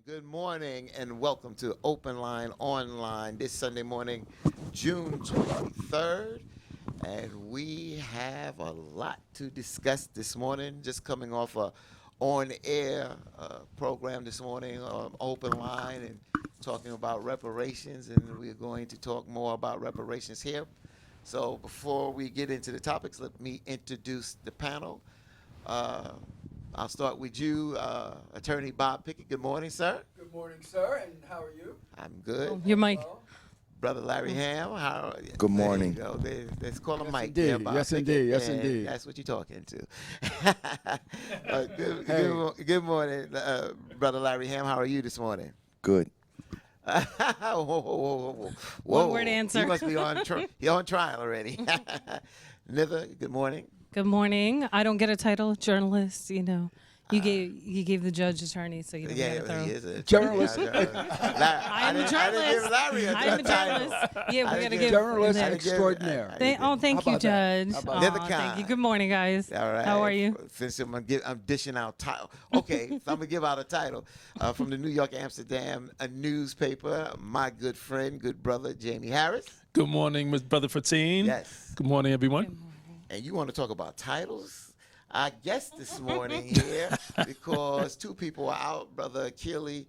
Good morning and welcome to OpenLine Online this Sunday morning, June 23rd. And we have a lot to discuss this morning, just coming off a on-air program this morning on OpenLine and talking about reparations, and we're going to talk more about reparations here. So before we get into the topics, let me introduce the panel. I'll start with you, Attorney Bob Pickett. Good morning, sir. Good morning, sir, and how are you? I'm good. Your mic. Well, Brother Larry Ham, how are you? Good morning. There you go. Let's call him Yes, Mike. indeed. Yeah, Bob Yes, Pickett. indeed. Yes, And indeed. That's what you're talking to. Good morning, Brother Larry Ham. How are you this morning? Good. Whoa, whoa, whoa, whoa, whoa. One word answer. He must be on trial already. Nither, good morning. Good morning. I don't get a title, journalist. You know, you gave the judge attorney, so you don't get a throw. He is a Journalist. I'm a I didn't journalist. give Larry a I'm a title. journalist. Yeah, we I gotta didn't give Journalist there. extraordinaire. Thank How you, about that? Judge. How about that? Thank Neither you. Good morning, guys. All right. How are you? Since I'm dishing out title. Okay, so I'm gonna give out a title from the New York Amsterdam a newspaper. My good friend, good brother, Jamie Harris. Good morning, Ms. Brother Fatine. Yes. Good morning, everyone. And you want to talk about titles? I guess this morning here because two people are out. Brother Keeley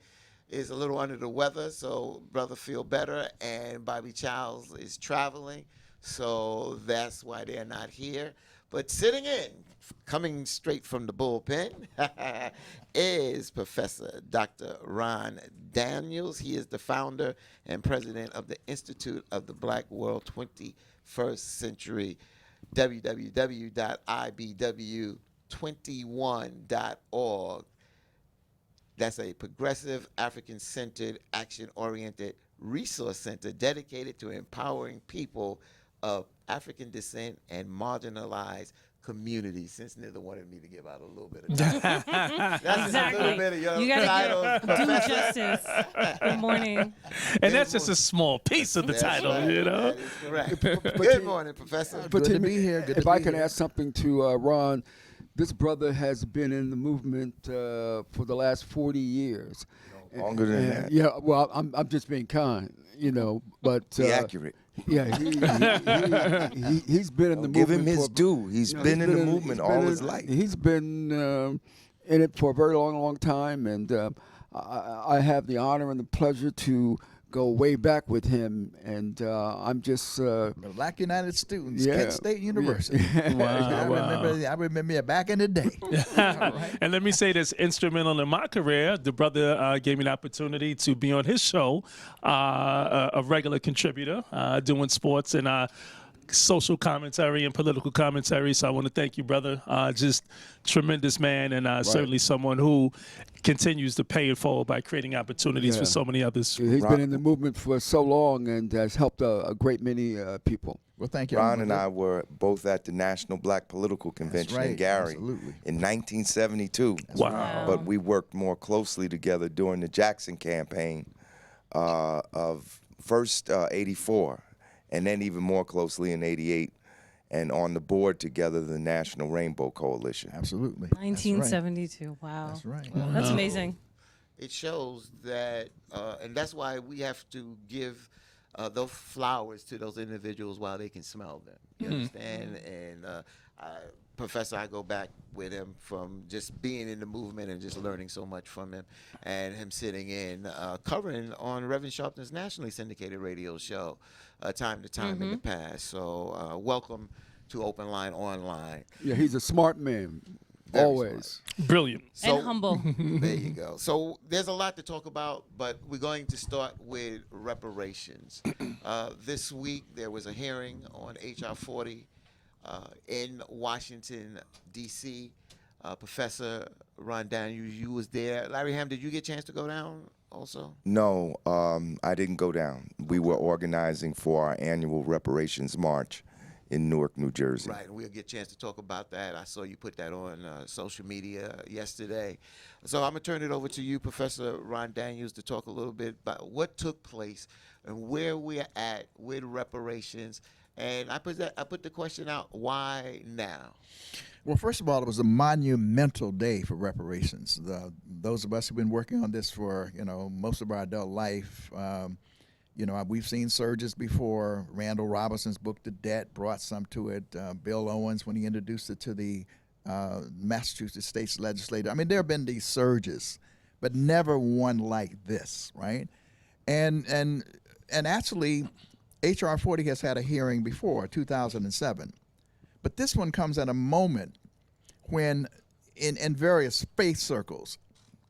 is a little under the weather, so brother feel better, and Bobby Childs is traveling, so that's why they're not here. But sitting in, coming straight from the bullpen, is Professor Dr. Ron Daniels. He is the founder and president of the Institute of the Black World 21st Century, www.ibw21.org. That's a progressive, African-centered, action-oriented resource center dedicated to empowering people of African descent and marginalized communities. Since neither wanted me to give out a little bit of time. That's just Exactly. a little bit of your You titles, gotta do Professor. justice. Good morning. And that's just a small piece of the That's title, right. you know? That is correct. But Good morning, Professor. But Good to Timmy, be here. Good if to I be can here. add something to Ron, this brother has been in the movement for the last 40 years. Longer than that. Yeah, well, I'm just being kind, you know, but Be accurate. yeah, he's been in the movement. Give him his for, due. He's you know, been in the he's movement been all in- his life. He's been in it for a very long time, and I have the honor and the pleasure to go way back with him, and I'm just The Black United Students, Yeah. Kent State University. Wow. I remember you back in the day. And let me say this, instrumental in my career, the brother gave me an opportunity to be on his show, a regular contributor, doing sports and social commentary and political commentary. So I want to thank you, brother. Just tremendous man, and certainly someone who continues to pay it forward by creating opportunities for so many others. He's been in the movement for so long and has helped a great many people. Well, thank you. Ron and I were both at the National Black Political Convention in right. Gary Absolutely. in 1972. Wow. But we worked more closely together during the Jackson campaign of first 84, and then even more closely in 88, and on the board together, the National Rainbow Coalition. Absolutely. 1972. Wow. That's right. That's amazing. It shows that, and that's why we have to give those flowers to those individuals while they can smell them. You understand? And Professor, I go back with him from just being in the movement and just learning so much from him, and him sitting in covering on Reverend Sharpton's nationally syndicated radio show time to time in the past. So welcome to Open Line Online. Yeah, he's a smart man, Very always. Brilliant. So, And humble. There you go. So there's a lot to talk about, but we're going to start with reparations. This week there was a hearing on H.R. 40 in Washington, D.C. Professor Ron Daniels, you was there. Larry Ham, did you get a chance to go down also? No, I didn't go down. We were organizing for our annual reparations march in Newark, New Jersey. Right, and we'll get a chance to talk about that. I saw you put that on social media yesterday. So I'm going to turn it over to you, Professor Ron Daniels, to talk a little bit about what took place and where we're at with reparations. And I put the question out, why now? Well, first of all, it was a monumental day for reparations. Those of us who've been working on this for most of our adult life, we've seen surges before. Randall Robinson's book, The Debt, brought some to it. Bill Owens, when he introduced it to the Massachusetts State's legislature. I mean, there have been these surges, but never one like this, right? And actually, H.R. 40 has had a hearing before, 2007. But this one comes at a moment when in various faith circles,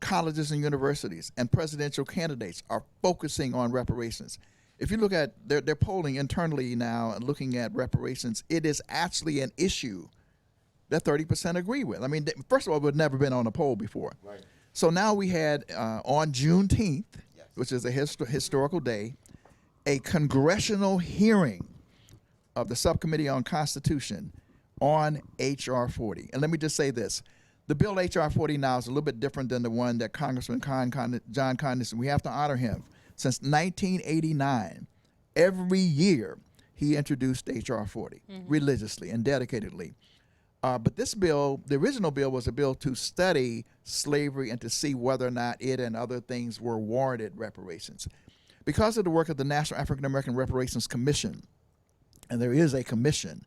colleges and universities and presidential candidates are focusing on reparations. If you look at, they're polling internally now and looking at reparations, it is actually an issue that 30% agree with. I mean, first of all, it would never been on a poll before. Right. So now we had on Juneteenth, which is a historical day, a congressional hearing of the Subcommittee on Constitution on H.R. 40. And let me just say this. The bill H.R. 40 now is a little bit different than the one that Congressman John Condon, we have to honor him. Since 1989, every year he introduced H.R. 40 religiously and dedicatedly. But this bill, the original bill, was a bill to study slavery and to see whether or not it and other things were warranted reparations. Because of the work of the National African American Reparations Commission, and there is a commission,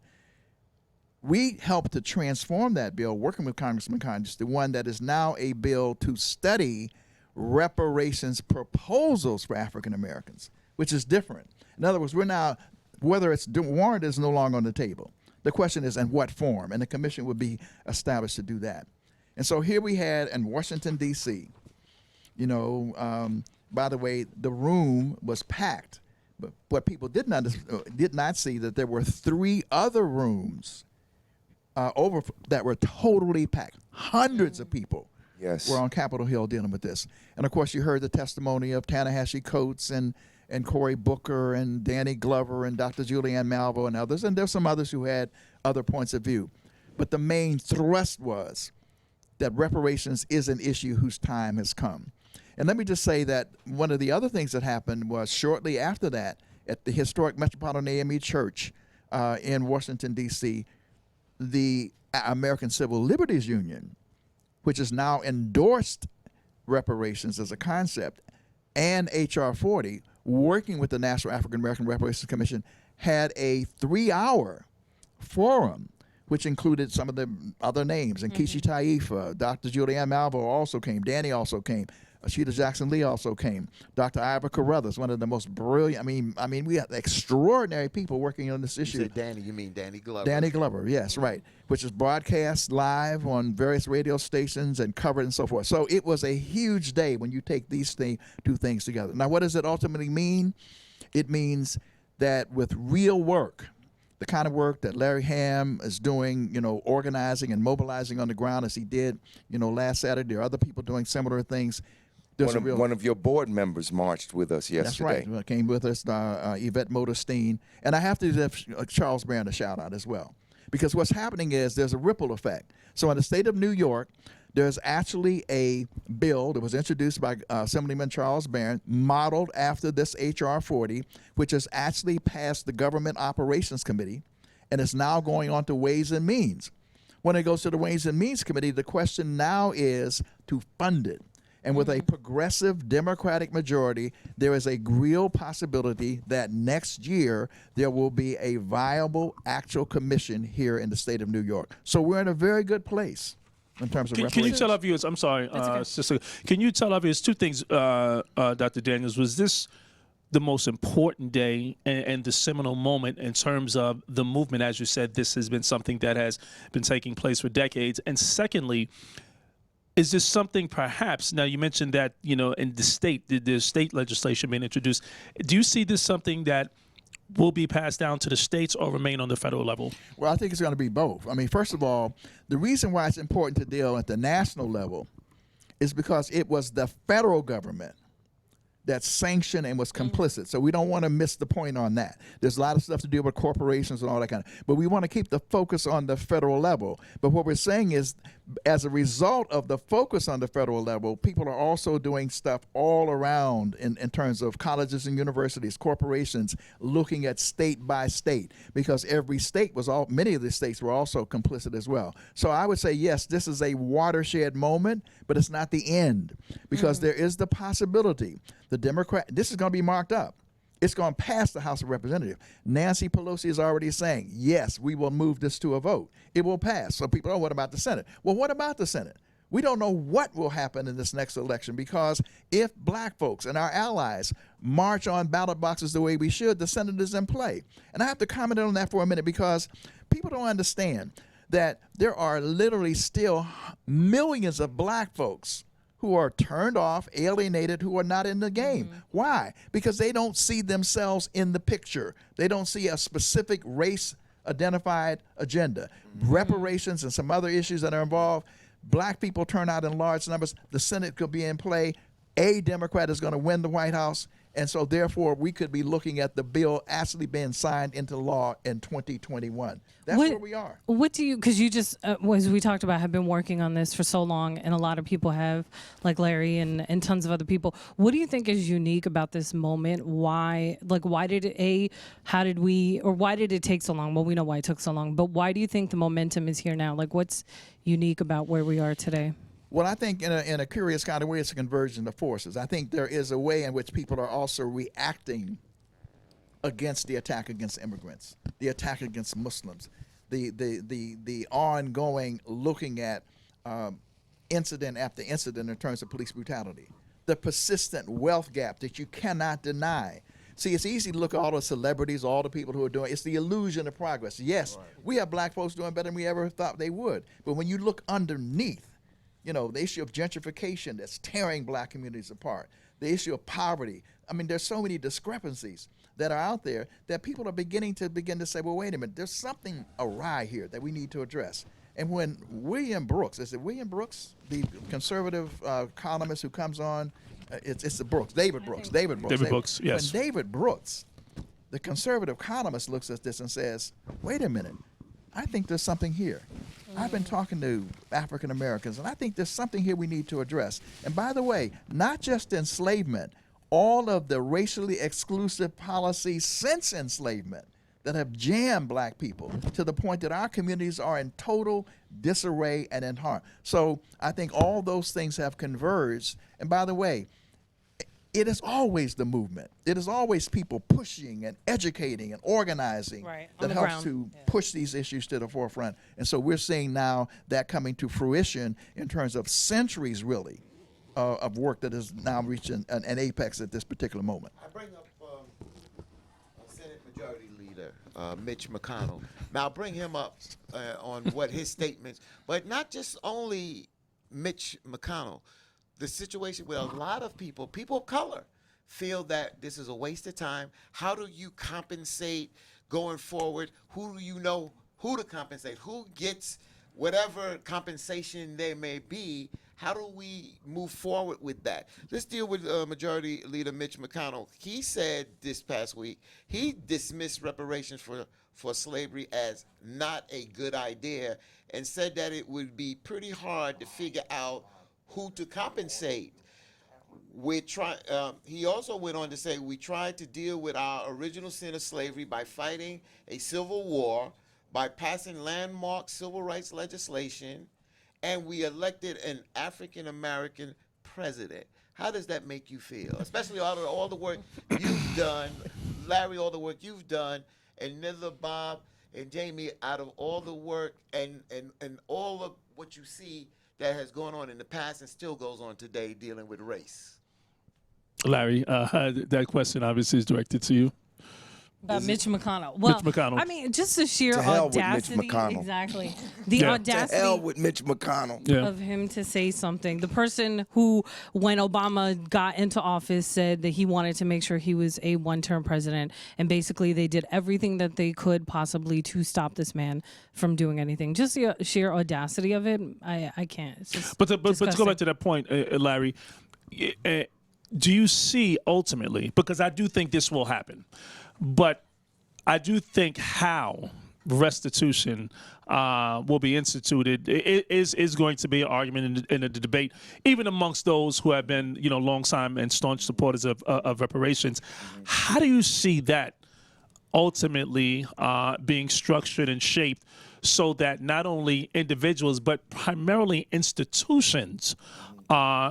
we helped to transform that bill, working with Congressman Condon, the one that is now a bill to study reparations proposals for African Americans, which is different. In other words, we're now, whether it's warranted is no longer on the table. The question is in what form, and the commission would be established to do that. And so here we had in Washington, D.C., by the way, the room was packed, but what people did not see that there were 3 other rooms that were totally packed. Hundreds of people were on Capitol Hill dealing with this. And of course, you heard the testimony of Ta-Nehisi Coates and Cory Booker and Danny Glover and Dr. Julianne Malvo and others. And there's some others who had other points of view. But the main thrust was that reparations is an issue whose time has come. And let me just say that one of the other things that happened was shortly after that, at the historic Metropolitan AME Church in Washington, D.C., the American Civil Liberties Union, which has now endorsed reparations as a concept, and H.R. 40, working with the National African American Reparations Commission, had a 3-hour forum, which included some of the other names. And Kishi Taifa, Dr. Julianne Malvo also came, Danny also came, Sheeta Jackson-Lee also came, Dr. Ivor Carruthers, one of the most brilliant, I mean, we had extraordinary people working on this issue. You said Danny, you mean Danny Glover. Danny Glover, yes, right, which is broadcast live on various radio stations and covered and so forth. So it was a huge day when you take these 2 things together. Now, what does it ultimately mean? It means that with real work, the kind of work that Larry Ham is doing, organizing and mobilizing on the ground as he did, last Saturday, there are other people doing similar things. One of your board members marched with us yesterday. That's right. Came with us, Yvette Modestein. And I have to give Charles Barron a shout out as well. Because what's happening is there's a ripple effect. So in the state of New York, there's actually a bill that was introduced by Assemblyman Charles Barron, modeled after this H.R. 40, which has actually passed the Government Operations Committee and is now going on to Ways and Means. When it goes to the Ways and Means Committee, the question now is to fund it. And with a progressive Democratic majority, there is a real possibility that next year there will be a viable actual commission here in the state of New York. So we're in a very good place in terms of reparations. Can you tell our viewers, I'm sorry, Sister, can you tell our viewers 2 things, Dr. Daniels? Was this the most important day and the seminal moment in terms of the movement? As you said, this has been something that has been taking place for decades. And secondly, is this something perhaps, now you mentioned that, in the state, there's state legislation being introduced. Do you see this something that will be passed down to the states or remain on the federal level? Well, I think it's going to be both. I mean, first of all, the reason why it's important to deal at the national level is because it was the federal government that sanctioned and was complicit. So we don't want to miss the point on that. There's a lot of stuff to do with corporations and all that kind of, but we want to keep the focus on the federal level. But what we're saying is, as a result of the focus on the federal level, people are also doing stuff all around in terms of colleges and universities, corporations, looking at state by state, because every state many of the states were also complicit as well. So I would say, yes, this is a watershed moment, but it's not the end, because there is the possibility this is going to be marked up. It's going to pass the House of Representatives. Nancy Pelosi is already saying, yes, we will move this to a vote. It will pass. So people, what about the Senate? Well, what about the Senate? We don't know what will happen in this next election, because if black folks and our allies march on ballot boxes the way we should, the Senate is in play. And I have to comment on that for a minute, because people don't understand that there are literally still millions of black folks who are turned off, alienated, who are not in the game. Why? Because they don't see themselves in the picture. They don't see a specific race-identified agenda. Reparations and some other issues that are involved. Black people turn out in large numbers. The Senate could be in play. A Democrat is going to win the White House. And so, therefore, we could be looking at the bill actually being signed into law in 2021. That's where we are. What do you, because you just, as we talked about, have been working on this for so long, and a lot of people have, like Larry and tons of other people. What do you think is unique about this moment? Why did it take so long? Well, we know why it took so long, but why do you think the momentum is here now? Like, what's unique about where we are today? Well, I think in a curious kind of way, it's a convergence of forces. I think there is a way in which people are also reacting against the attack against immigrants, the attack against Muslims, the ongoing looking at incident after incident in terms of police brutality, the persistent wealth gap that you cannot deny. See, it's easy to look at all the celebrities, all the people who are doing, it's the illusion of progress. Yes, we have black folks doing better than we ever thought they would. But when you look underneath, the issue of gentrification that's tearing black communities apart, the issue of poverty. I mean, there's so many discrepancies that are out there that people are beginning to say, well, wait a minute, there's something awry here that we need to address. And when William Brooks, is it William Brooks, the conservative columnist who comes on, it's David Brooks, yes. When David Brooks, the conservative columnist, looks at this and says, wait a minute, I think there's something here. I've been talking to African Americans, and I think there's something here we need to address. And by the way, not just enslavement, all of the racially exclusive policies since enslavement that have jammed black people to the point that our communities are in total disarray and in harm. So I think all those things have converged. And by the way, it is always the movement. It is always people pushing and educating and organizing that helps to push these issues to the forefront. And so we're seeing now that coming to fruition in terms of centuries, really, of work that is now reaching an apex at this particular moment. I bring up Senate Majority Leader Mitch McConnell. Now, I'll bring him up on what his statements, but not just only Mitch McConnell. The situation where a lot of people of color, feel that this is a waste of time. How do you compensate going forward? Who do you know who to compensate? Who gets whatever compensation there may be? How do we move forward with that? Let's deal with Majority Leader Mitch McConnell. He said this past week he dismissed reparations for slavery as not a good idea and said that it would be pretty hard to figure out who to compensate. He also went on to say, we tried to deal with our original sin of slavery by fighting a civil war, by passing landmark civil rights legislation, and we elected an African-American president. How does that make you feel? Especially all the work you've done, Larry, all the work you've done, and Nitha, Bob, and Jamie, out of all the work and all of what you see that has gone on in the past and still goes on today dealing with race. Larry, that question obviously is directed to you. About Mitch McConnell. Well, Mitch McConnell. I mean, just the sheer To hell with audacity. Mitch McConnell. Exactly. The audacity To hell with Mitch McConnell. Yeah. of him to say something. The person who, when Obama got into office, said that he wanted to make sure he was a one-term president, and basically they did everything that they could possibly to stop this man from doing anything. Just the sheer audacity of it, I can't. It's just But to go disgusting. back to that point, Larry, do you see ultimately, because I do think this will happen, but I do think how restitution will be instituted is going to be an argument in the debate, even amongst those who have been, long time and staunch supporters of reparations. How do you see that ultimately being structured and shaped so that not only individuals but primarily institutions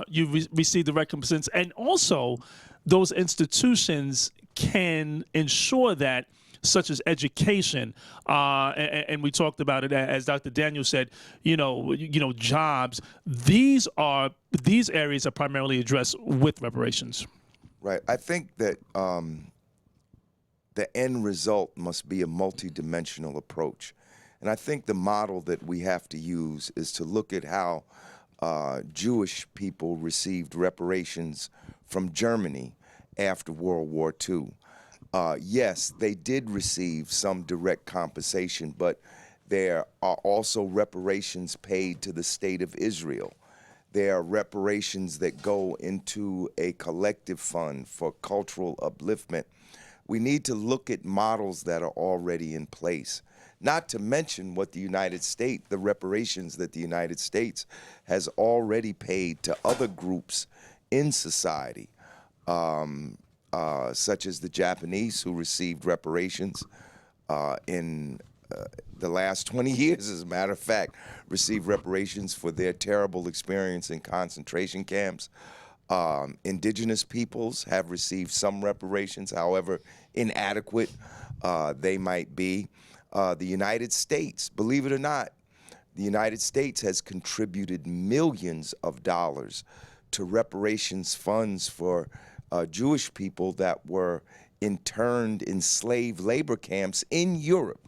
you receive the recompense, and also those institutions can ensure that, such as education, and we talked about it as Dr. Daniel said, jobs. These areas are primarily addressed with reparations. Right. I think that the end result must be a multidimensional approach. And I think the model that we have to use is to look at how Jewish people received reparations from Germany after World War II. Yes, they did receive some direct compensation, but there are also reparations paid to the state of Israel. There are reparations that go into a collective fund for cultural upliftment. We need to look at models that are already in place, not to mention what the reparations that the United States has already paid to other groups in society, such as the Japanese, who received reparations in the last 20 years, as a matter of fact, received reparations for their terrible experience in concentration camps. Indigenous peoples have received some reparations, however inadequate they might be. The United States, believe it or not, the United States has contributed millions of dollars to reparations funds for Jewish people that were interned in slave labor camps in Europe,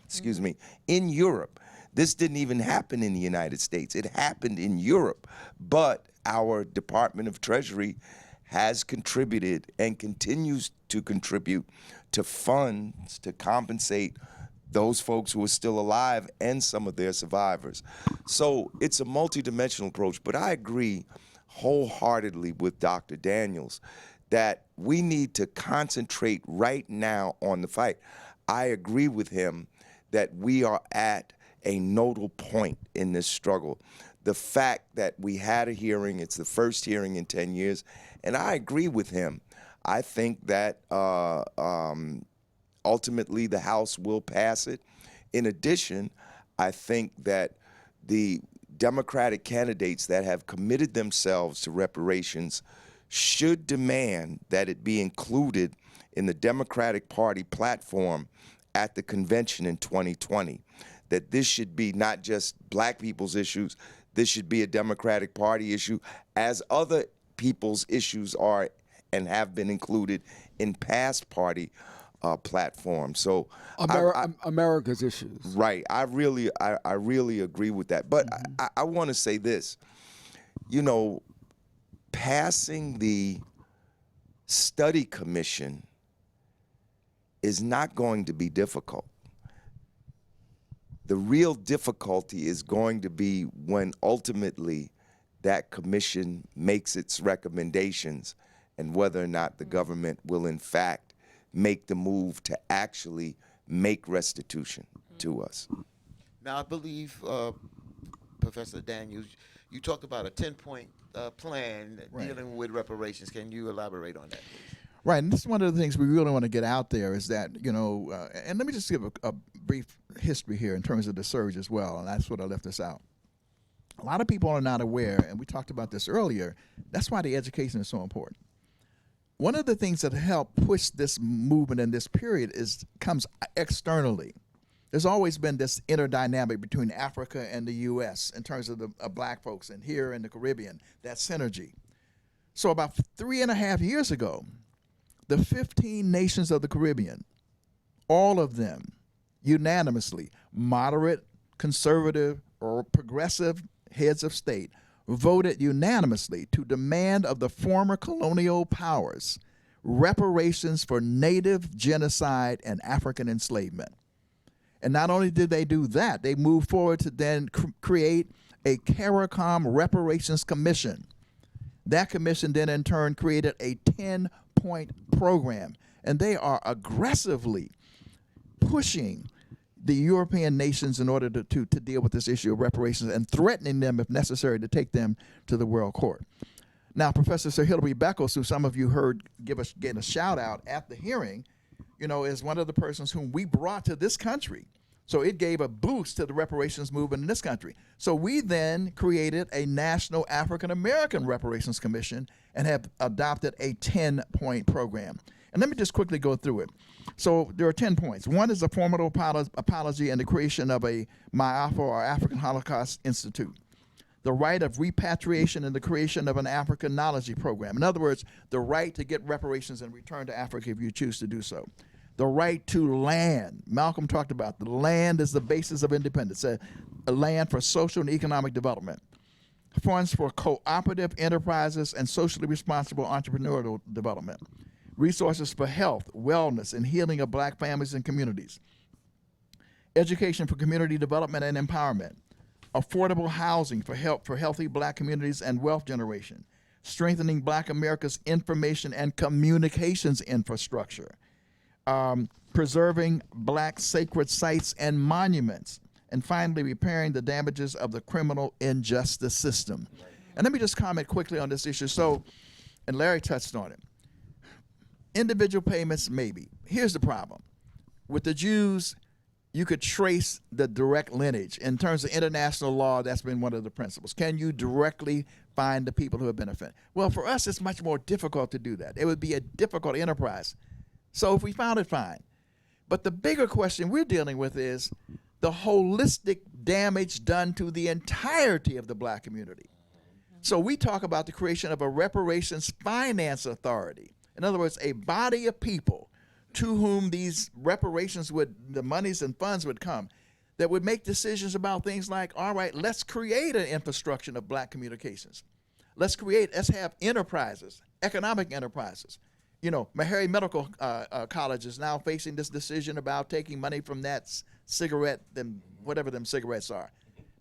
in Europe. This didn't even happen in the United States. It happened in Europe, but our Department of Treasury has contributed and continues to contribute to funds to compensate those folks who are still alive and some of their survivors. So it's a multidimensional approach, but I agree wholeheartedly with Dr. Daniels that we need to concentrate right now on the fight. I agree with him that we are at a nodal point in this struggle. The fact that we had a hearing, it's the first hearing in 10 years, and I agree with him. I think that ultimately the House will pass it. In addition, I think that the Democratic candidates that have committed themselves to reparations should demand that it be included in the Democratic Party platform at the convention in 2020, that this should be not just black people's issues, this should be a Democratic Party issue, as other people's issues are and have been included in past party platforms. So America's issues. Right. I really agree with that. But I want to say this, passing the study commission is not going to be difficult. The real difficulty is going to be when ultimately that commission makes its recommendations and whether or not the government will in fact make the move to actually make restitution to us. Now, I believe, Professor Daniels, you talked about a 10-point plan dealing with reparations. Can you elaborate on that, please? Right, and this is one of the things we really want to get out there is that, and let me just give a brief history here in terms of the surge as well, and that's what I left this out. A lot of people are not aware, and we talked about this earlier, that's why the education is so important. One of the things that helped push this movement in this period comes externally. There's always been this interdynamic between Africa and the U.S. in terms of the black folks, and here in the Caribbean, that synergy. So about 3.5 years ago, the 15 nations of the Caribbean, all of them unanimously, moderate, conservative, or progressive heads of state, voted unanimously to demand of the former colonial powers reparations for native genocide and African enslavement. And not only did they do that, they moved forward to then create a CARICOM Reparations Commission That commission then in turn created a 10-point program, and they are aggressively pushing the European nations in order to deal with this issue of reparations and threatening them, if necessary, to take them to the World Court. Now, Professor Sir Hilary Beckles, who some of you heard get a shout out at the hearing, is one of the persons whom we brought to this country. So it gave a boost to the reparations movement in this country. So we then created a National African American Reparations Commission and have adopted a 10-point program. And let me just quickly go through it. So there are 10 points. One is a formal apology and the creation of a MIAFA, or African Holocaust Institute. The right of repatriation and the creation of an African Knowledge program. In other words, the right to get reparations and return to Africa if you choose to do so. The right to land. Malcolm talked about the land is the basis of independence, a land for social and economic development. Funds for cooperative enterprises and socially responsible entrepreneurial development. Resources for health, wellness, and healing of black families and communities. Education for community development and empowerment. Affordable housing for healthy black communities and wealth generation. Strengthening Black America's information and communications infrastructure. Preserving black sacred sites and monuments. And finally, repairing the damages of the criminal injustice system. And let me just comment quickly on this issue. So, and Larry touched on it. Individual payments, maybe. Here's the problem. With the Jews, you could trace the direct lineage. In terms of international law, that's been one of the principles. Can you directly find the people who have benefited? Well, for us, it's much more difficult to do that. It would be a difficult enterprise. So if we found it, fine. But the bigger question we're dealing with is the holistic damage done to the entirety of the black community. So we talk about the creation of a reparations finance authority. In other words, a body of people to whom these reparations the monies and funds would come, that would make decisions about things like, all right, let's create an infrastructure of black communications. Let's have enterprises, economic enterprises. Meharry Medical College is now facing this decision about taking money from that cigarette, whatever them cigarettes are.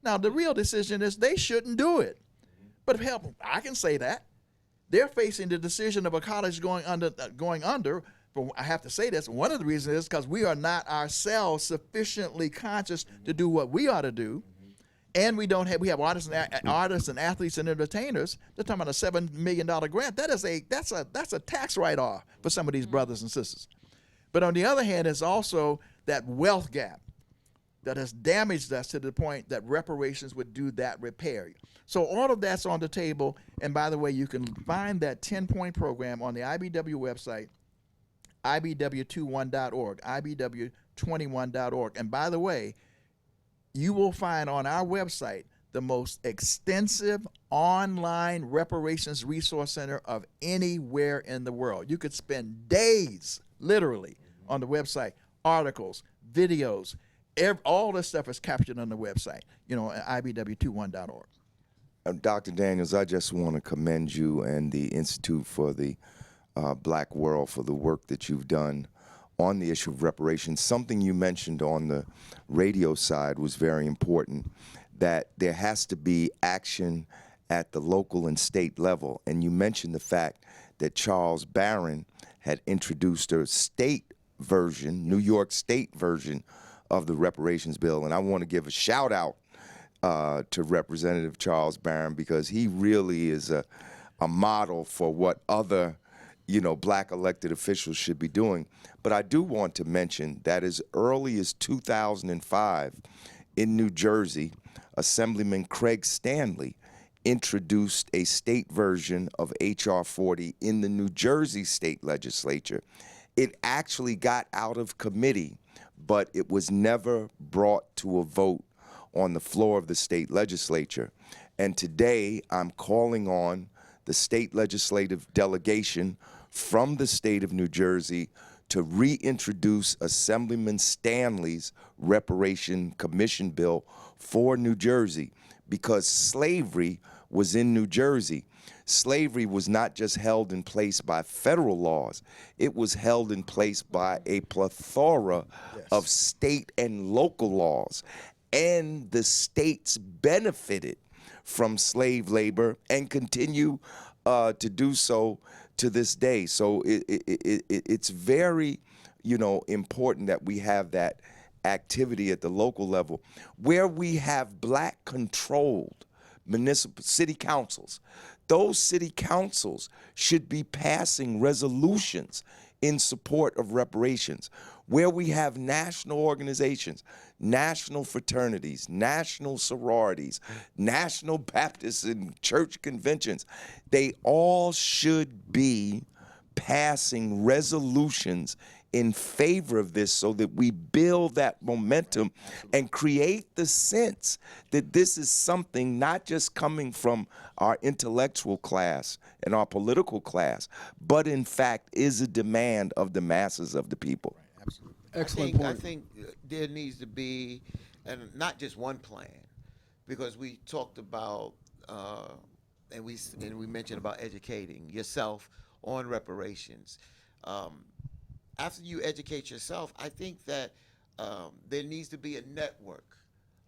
Now, the real decision is they shouldn't do it. But help, I can say that. They're facing the decision of a college going under. But I have to say this. One of the reasons is because we are not ourselves sufficiently conscious to do what we ought to do, and we have artists and athletes and entertainers. They're talking about a $7 million grant. That's a tax write-off for some of these brothers and sisters. But on the other hand, it's also that wealth gap that has damaged us to the point that reparations would do that repair. So all of that's on the table. And by the way, you can find that 10-point program on the IBW website, ibw21.org, ibw21.org. And by the way, you will find on our website the most extensive online reparations resource center of anywhere in the world. You could spend days, literally, on the website, articles, videos, all this stuff is captured on the website, at ibw21.org. Dr. Daniels, I just want to commend you and the Institute for the Black World for the work that you've done on the issue of reparations. Something you mentioned on the radio side was very important, that there has to be action at the local and state level. And you mentioned the fact that Charles Barron had introduced a state version, New York State version of the reparations bill. And I want to give a shout out to Representative Charles Barron, because he really is a model for what other black elected officials should be doing. But I do want to mention that as early as 2005 in New Jersey, Assemblyman Craig Stanley introduced a state version of H.R. 40 in the New Jersey state legislature. It actually got out of committee, but it was never brought to a vote on the floor of the state legislature. And today I'm calling on the state legislative delegation from the state of New Jersey to reintroduce Assemblyman Stanley's Reparation Commission bill for New Jersey, because slavery was in New Jersey. Slavery was not just held in place by federal laws, it was held in place by a plethora of state and local laws. And the states benefited from slave labor and continue to do so to this day. So it's very, important that we have that activity at the local level where we have black controlled municipal city councils. Those city councils should be passing resolutions in support of reparations, where we have national organizations, national fraternities, national sororities, national Baptist and church conventions. They all should be passing resolutions in favor of this so that we build that momentum and create the sense that this is something not just coming from our intellectual class and our political class, but in fact is a demand of the masses of the people. Excellent point. I think there needs to be, and not just one plan, because we talked about and we mentioned about educating yourself on reparations. After you educate yourself, I think that there needs to be a network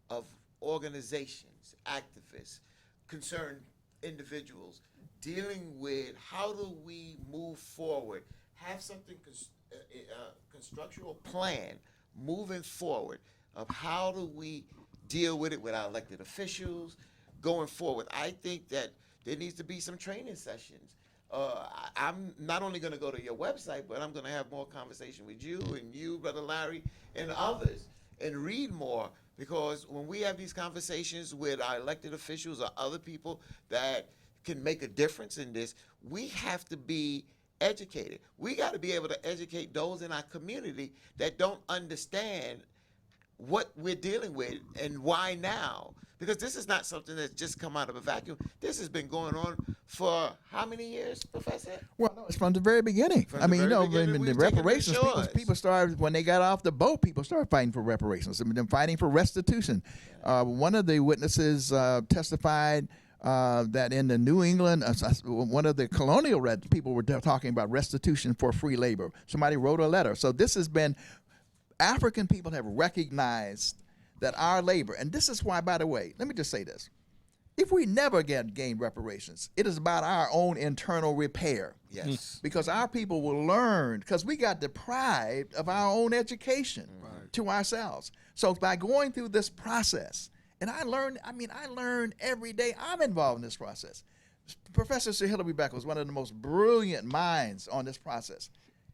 of organizations, activists, concerned individuals dealing with how do we move forward, have something constructual plan moving forward of how do we deal with it with our elected officials going forward. I think that there needs to be some training sessions. I'm not only going to go to your website, but I'm going to have more conversation with you and you, Brother Larry, and others, and read more, because when we have these conversations with our elected officials or other people that can make a difference in this, we have to be educated. We got to be able to educate those in our community that don't understand what we're dealing with and why now. Because this is not something that's just come out of a vacuum. This has been going on for how many years, Professor? Well, no, it's from the very beginning. From the very beginning, the we've taken reparations, the choice. people started, when they got off the boat, people started fighting for reparations. I mean, they're fighting for restitution. One of the witnesses testified that in the New England, one of the colonial people were talking about restitution for free labor. Somebody wrote a letter. So this has been, African people have recognized that our labor, and this is why, by the way, let me just say this. If we never gain reparations, it is about our own internal repair. Yes. Because our people will learn, because we got deprived of our own education to ourselves. So by going through this process, and I learn every day. I'm involved in this process. Professor Sir Hilary Beck was one of the most brilliant minds on this process.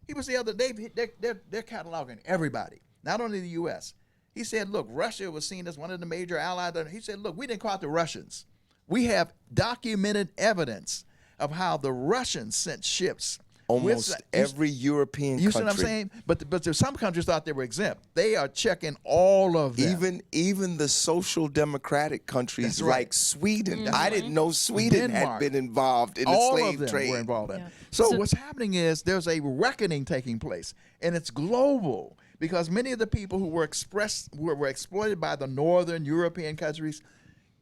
He was the other day, they're cataloging everybody, not only the U.S. He said, look, Russia was seen as one of the major allies. He said, look, we didn't call it the Russians. We have documented evidence of how the Russians sent ships. Almost every European country. You see what I'm saying? But there's some countries thought they were exempt. They are checking all of them. Even the social democratic countries like Sweden. I didn't know Sweden Denmark. had been involved in the all slave of them trade. were involved in. Yeah. So So- what's happening is there's a reckoning taking place, and it's global, because many of the people who were exploited by the northern European countries,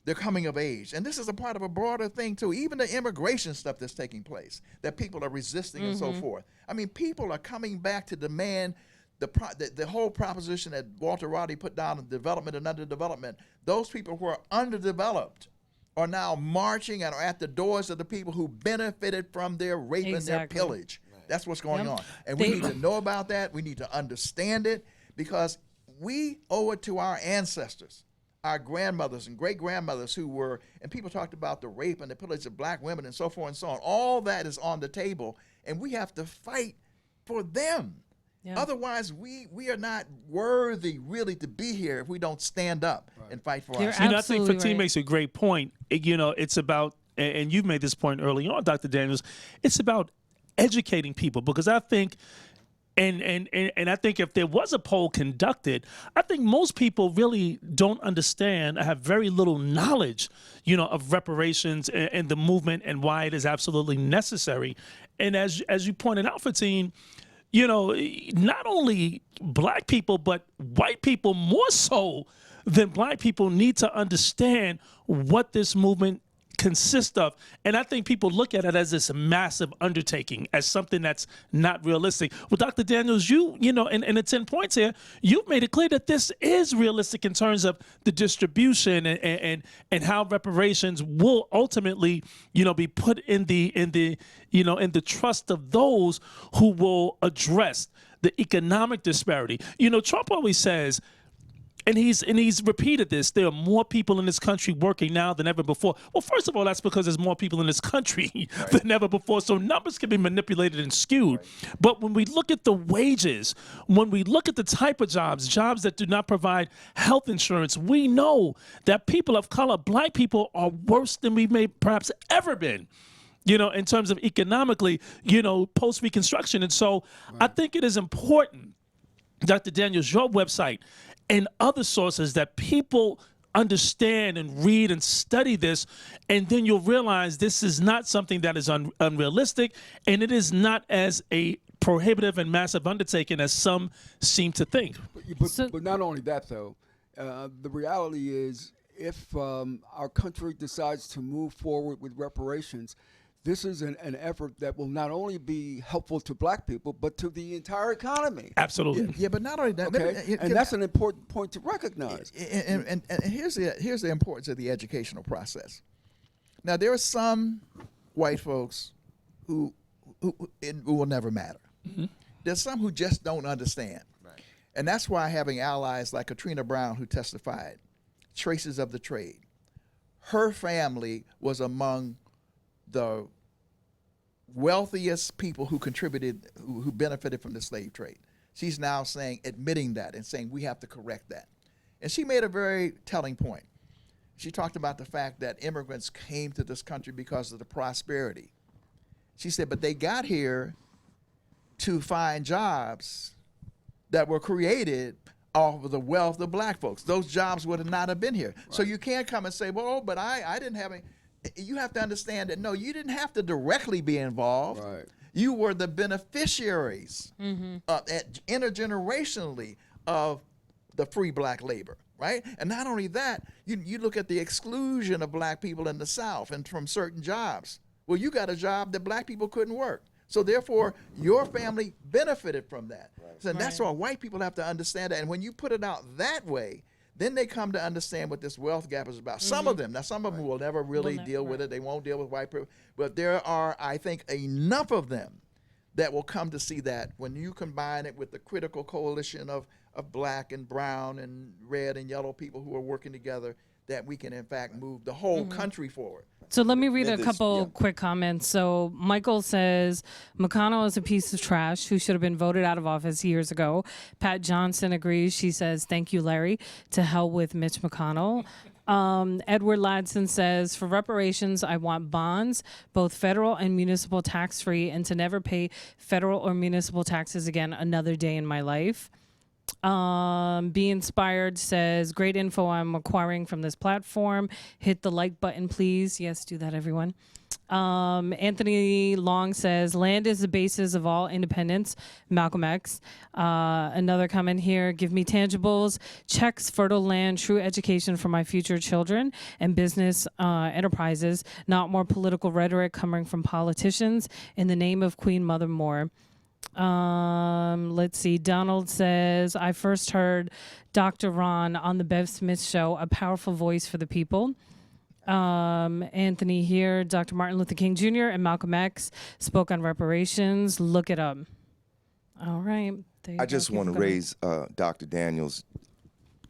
they're coming of age. And this is a part of a broader thing, too. Even the immigration stuff that's taking place, that people are resisting and so forth. I mean, people are coming back to demand the whole proposition that Walter Roddy put down in development and underdevelopment. Those people who are underdeveloped are now marching and are at the doors of the people who benefited from their rape and their Exactly. pillage. That's what's going Yep. on. And we need to know about that. We need to understand it, because we owe it to our ancestors, our grandmothers and great-grandmothers who were, and people talked about the rape and the pillage of black women and so forth and so on. All that is on the table, and we have to fight for them. Yeah. Otherwise, we are not worthy really to be here if we don't stand up and fight for You're ourselves. I think Absolutely Fatine right. makes a great point. It's about, and you've made this point early on, Dr. Daniels, it's about educating people, because I think, and I think if there was a poll conducted, I think most people really don't understand, have very little knowledge, of reparations and the movement and why it is absolutely necessary. And as you pointed out, Fatine, not only black people, but white people more so than black people need to understand what this movement consist of. And I think people look at it as this massive undertaking, as something that's not realistic. Well, Dr. Daniels, you know, in the 10 points here, you've made it clear that this is realistic in terms of the distribution and how reparations will ultimately, you know, be put in the trust of those who will address the economic disparity. You know, Trump always says, and he's repeated this, there are more people in this country working now than ever before. Well, first of all, that's because there's more people in this country than ever before. So numbers can be manipulated and skewed. But when we look at the wages, when we look at the type of jobs that do not provide health insurance, we know that people of color, black people, are worse than we may perhaps ever been, you know, in terms of economically, you know, post-Reconstruction. And so I think it is important, Dr. Daniels, your website and other sources, that people understand and read and study this, and then you'll realize this is not something that is unrealistic, and it is not as a prohibitive and massive undertaking as some seem to think. But not only that, though, the reality is if our country decides to move forward with reparations, this is an effort that will not only be helpful to black people, but to the entire economy. Absolutely. Yeah, but not only that. Okay, and that's an important point to recognize. And here's the importance of the educational process. Now, there are some white folks who it will never matter. Mm-hmm. There's some who just don't understand. Right. And that's why having allies like Katrina Brown, who testified, Traces of the Trade, her family was among the wealthiest people who contributed, who benefited from the slave trade. She's now admitting that and saying we have to correct that. And she made a very telling point. She talked about the fact that immigrants came to this country because of the prosperity. She said, but they got here to find jobs that were created off of the wealth of black folks. Those jobs would not have been here. Right. So you can't come and say, well, but I didn't have any. You have to understand that, no, you didn't have to directly be involved. Right. You were the beneficiaries intergenerationally of the free black labor, right? And not only that, you look at the exclusion of black people in the South and from certain jobs. Well, you got a job that black people couldn't work. So therefore, your family benefited from that. Right. So that's why white people have to understand that. And when you put it out that way, then they come to understand what this wealth gap is about. Mm-hmm. Some of them will never really deal with it. They won't deal with white privilege. But there are, I think, enough of them that will come to see that when you combine it with the critical coalition of black and brown and red and yellow people who are working together, that we can, in fact, move the whole country forward. So let me read a couple quick comments. So Michael says, McConnell is a piece of trash who should have been voted out of office years ago. Pat Johnson agrees. She says, thank you, Larry. To hell with Mitch McConnell. Edward Ladson says, for reparations, I want bonds, both federal and municipal tax-free, and to never pay federal or municipal taxes again another day in my life. Be Inspired says, great info I'm acquiring from this platform. Hit the like button, please. Yes, do that, everyone. Anthony Long says, land is the basis of all independence. Malcolm X. Another comment here, give me tangibles, checks, fertile land, true education for my future children and business enterprises, not more political rhetoric coming from politicians. In the name of Queen Mother Moore. Let's see. Donald says, I first heard Dr. Ron on the Bev Smith Show, a powerful voice for the people. Anthony here, Dr. Martin Luther King Jr. and Malcolm X spoke on reparations. Look it up. All right. I just want to raise, Dr. Daniels,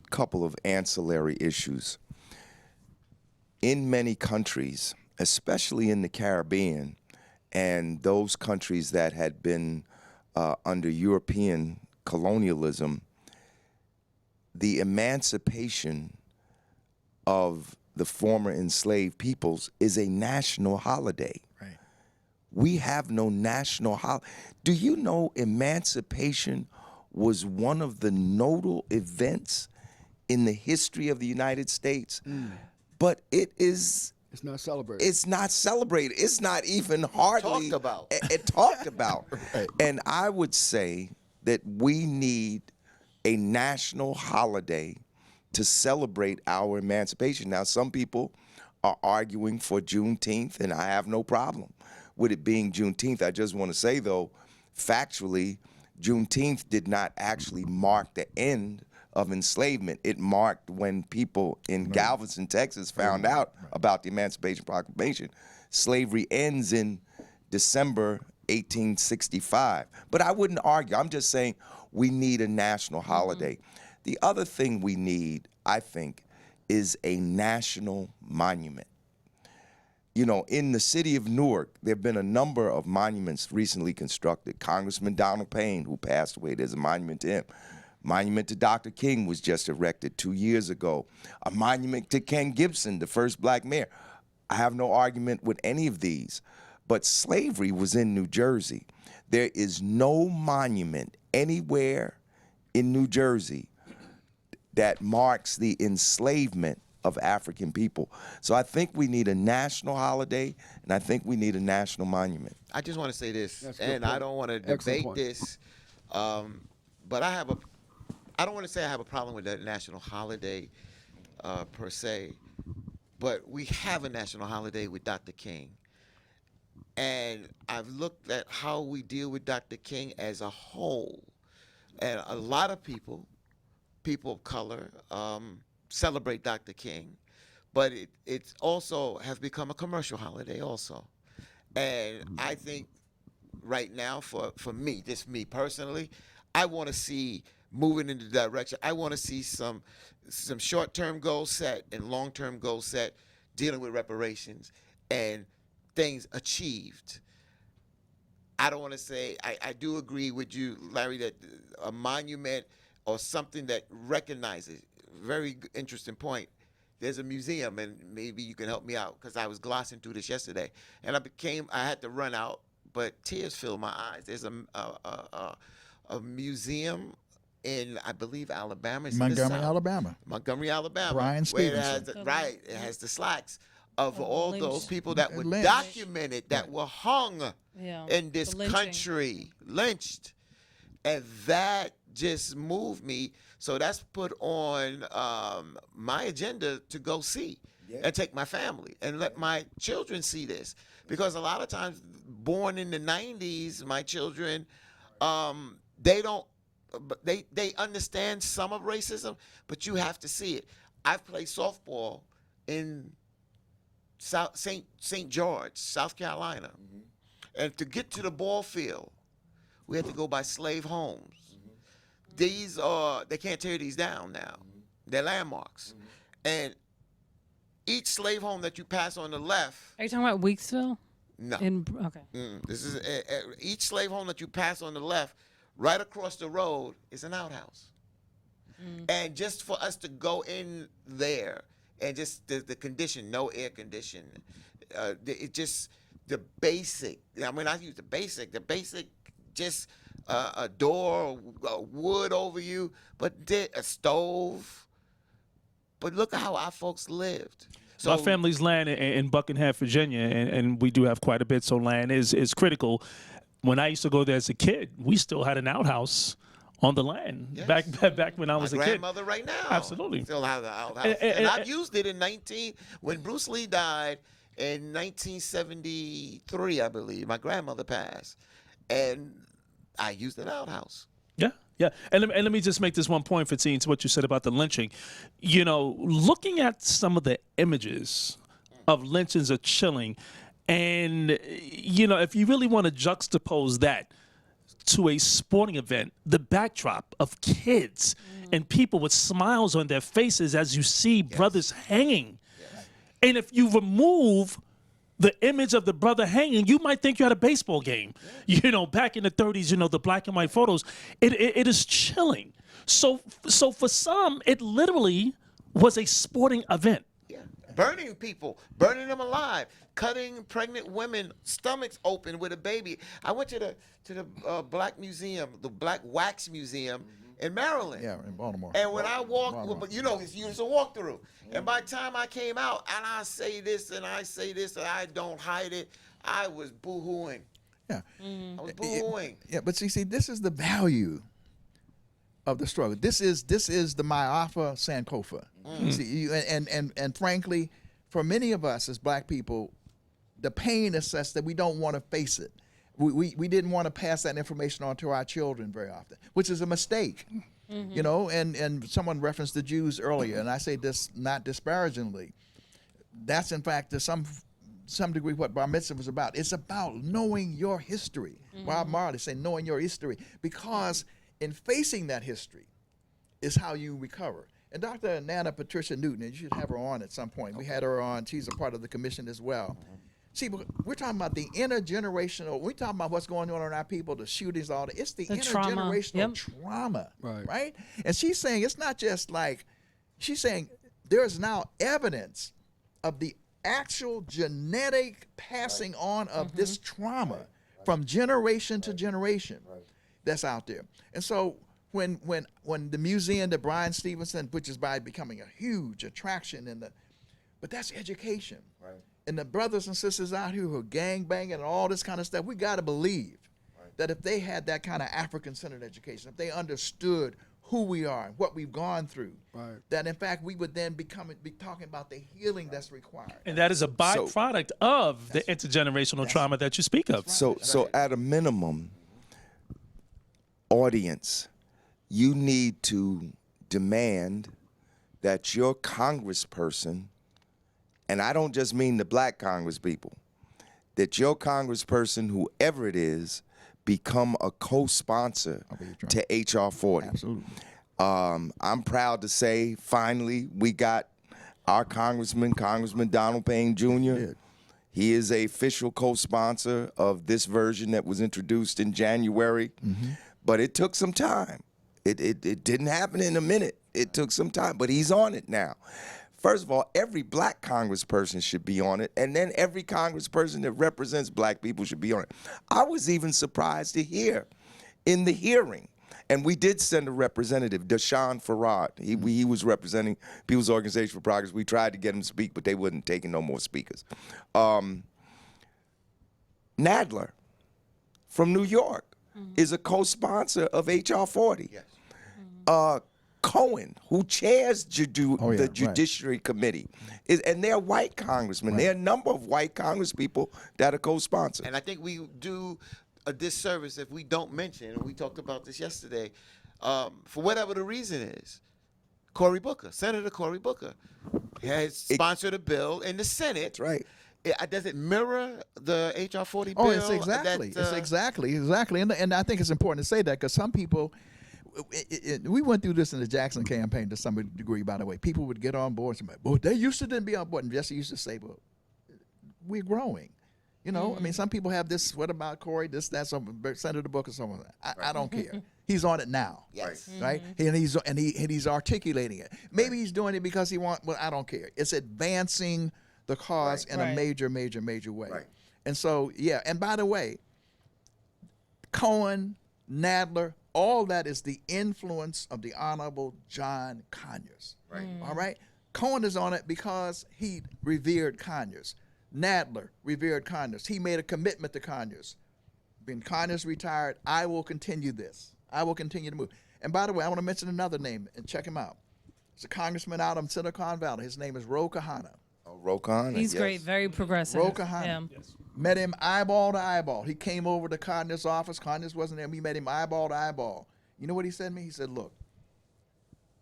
a couple of ancillary issues. In many countries, especially in the Caribbean and those countries that had been under European colonialism, the emancipation of the former enslaved peoples is a national holiday. Right. We have no national holiday. Do you know emancipation was one of the nodal events in the history of the United States? But it's not celebrated. It's not celebrated. It's not even hardly talked about. Talked about. Right. And I would say that we need a national holiday to celebrate our emancipation. Now, some people are arguing for Juneteenth, and I have no problem with it being Juneteenth. I just want to say, though, factually, Juneteenth did not actually mark the end of enslavement. It marked when people in Galveston, Texas found out about the Emancipation Proclamation. Slavery ends in December 1865. But I wouldn't argue. I'm just saying we need a national holiday. The other thing we need, I think, is a national monument. You know, in the city of Newark, there have been a number of monuments recently constructed. Congressman Donald Payne, who passed away, there's a monument to him. Monument to Dr. King was just erected 2 years ago. A monument to Ken Gibson, the first black mayor. I have no argument with any of these, but slavery was in New Jersey. There is no monument anywhere in New Jersey that marks the enslavement of African people. So I think we need a national holiday, and I think we need a national monument. I just want to say this, That's a good and I point. don't want to Excellent debate point. this, but I don't want to say I have a problem with the national holiday per se, but we have a national holiday with Dr. King. And I've looked at how we deal with Dr. King as a whole. And a lot of people of color, celebrate Dr. King, but it also has become a commercial holiday also. And I think right now for me, just me personally, I want to see moving in the direction. I want to see some short-term goals set and long-term goals set dealing with reparations and things achieved. I don't want to say, I do agree with you, Larry, that a monument or something that recognizes, very interesting point. There's a museum, and maybe you can help me out, because I was glossing through this yesterday, and I had to run out, but tears filled my eyes. There's a museum in, I believe, Alabama. It's in the Montgomery, South. Alabama. Montgomery, Alabama. Brian where it has Stevenson. it has the slacks of the all lynch. those people that were Lynched. documented, that were hung Yeah. in this The lynching. country, lynched. And that just moved me. So that's put on my agenda to go see and take my family and let my children see this. Because a lot of times, born in the 90s, my children, they don't, they understand some of racism, but you have to see it. I've played softball in St. George, South Carolina. And to get to the ball field, we had to go by slave homes. These are, they can't tear these down now. They're landmarks. And each slave home that you pass on the left, Are you talking about Weeksville? no. Okay. This is each slave home that you pass on the left, right across the road is an outhouse. And just for us to go in there, and just the condition, no air condition, it just, the basic, I mean, I use the basic, just a door, wood over you, but a stove. But look at how our folks lived. So My family's land in Buckingham, Virginia, and we do have quite a bit, so land is critical. When I used to go there as a kid, we still had an outhouse on the land. Yes. Back when I was my a kid. grandmother right now Absolutely. still has the outhouse. And I've used it when Bruce Lee died in 1973, I believe. My grandmother passed. And I used an outhouse. Yeah. And let me just make this one point, Fatine, to what you said about the lynching. You know, looking at some of the images of lynchings are chilling. And, you know, if you really want to juxtapose that to a sporting event, the backdrop of kids and people with smiles on their faces as you see brothers hanging. And if you remove the image of the brother hanging, you might think you're at a baseball game. You know, back in the 30s, you know, the black and white photos, it is chilling. So for some, it literally was a sporting event. Yeah. Burning people, burning them alive, cutting pregnant women stomachs open with a baby. I went to the Black Museum, the Black Wax Museum in Maryland. Yeah, in Baltimore. And when I walked, Baltimore. you know, it's a walkthrough. And by the time I came out, and I say this and I say this, and I don't hide it, I was boo-hooing. Yeah. I was boo-hooing. Yeah, but see, this is the value of the struggle. This is the Ma'afa Sankofa. See, and frankly, for many of us as black people, the pain is such that we don't want to face it. We didn't want to pass that information on to our children very often, which is a mistake. You know, and someone referenced the Jews earlier, and I say this not disparagingly. That's in fact to some degree what bar mitzvah was about. It's about knowing your history. Bob Marley said knowing your history, because in facing that history is how you recover. And Dr. Nana Patricia Newton, and you should have her on at some point. We had her on. She's a part of the commission as well. See, we're talking about the intergenerational. We're talking about what's going on in our people, the shootings, all that. It's the intergenerational trauma, right? And she's saying it's not just like, she's saying there's now evidence of the actual genetic passing on of this trauma from generation to generation that's out there. And so when the museum that Brian Stevenson, which is by becoming a huge attraction but that's education. Right. And the brothers and sisters out here who are gang banging and all this kind of stuff, we got to believe that if they had that kind of African-centered education, if they understood who we are and what we've gone through, that in fact we would then be talking about the healing that's required. And that is a byproduct of the intergenerational trauma that you speak of. So at a minimum, audience, you need to demand that your congressperson, and I don't just mean the black congresspeople, that your congressperson, whoever it is, become a co-sponsor to H.R. 40. Absolutely. I'm proud to say, finally, we got our Congressman Donald Payne Jr. He is a official co-sponsor of this version that was introduced in January, but it took some time. It didn't happen in a minute. It took some time, but he's on it now. First of all, every black congressperson should be on it, and then every congressperson that represents black people should be on it. I was even surprised to hear in the hearing, and we did send a representative, Deshaun Farad. He was representing People's Organization for Progress. We tried to get him to speak, but they wouldn't take no more speakers. Nadler from New York is a co-sponsor of H.R. 40. Yes. Cohen, who chairs the Judiciary Committee, and they're white congressmen. There are a number of white congresspeople that are co-sponsors. And I think we do a disservice if we don't mention, and we talked about this yesterday, for whatever the reason is, Senator Cory Booker, has sponsored a bill in the Senate. That's right. Does it mirror the H.R. 40 bill? Oh, it's exactly. It's exactly. And I think it's important to say that because some people, we went through this in the Jackson campaign to some degree, by the way. People would get on board and say, well, they used to didn't be on board. And Jesse used to say, well, we're growing. You know, I mean, some people have this, what about Cory, this, that, Senator Booker, someone. I don't care. He's on it now. Yes. Right? And he's articulating it. Maybe he's doing it because well, I don't care. It's advancing the cause in a major, major, major way. Right. And so, yeah, and by the way, Cohen, Nadler, all that is the influence of the Honorable John Conyers. Right. All right? Cohen is on it because he revered Conyers. Nadler revered Conyers. He made a commitment to Conyers. When Conyers retired, I will continue this. I will continue to move. And by the way, I want to mention another name and check him out. It's a congressman out of Silicon Valley. His name is Ro Khanna. Oh, Ro Khanna. He's great, very progressive. Ro Khanna. Yeah. Yes. Met him eyeball to eyeball. He came over to Conyers' office. Conyers wasn't there. We met him eyeball to eyeball. You know what he said to me? He said, look,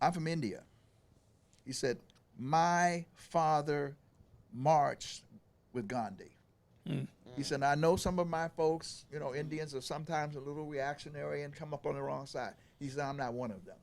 I'm from India. He said, my father marched with Gandhi. He said, I know some of my folks, you know, Indians are sometimes a little reactionary and come up on the wrong side. He said, I'm not one of them.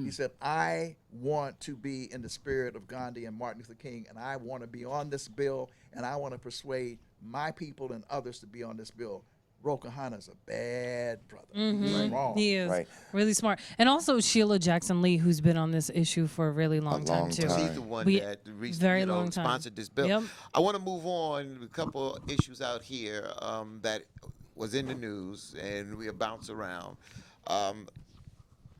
He said, I want to be in the spirit of Gandhi and Martin Luther King, and I want to be on this bill, and I want to persuade my people and others to be on this bill. Ro Khanna's a bad brother. He's wrong. He is really smart. And also Sheila Jackson Lee, who's been on this issue for a really long time, too. She's the one that recently sponsored this bill. Yep. I want to move on a couple issues out here that was in the news, and we'll bounce around.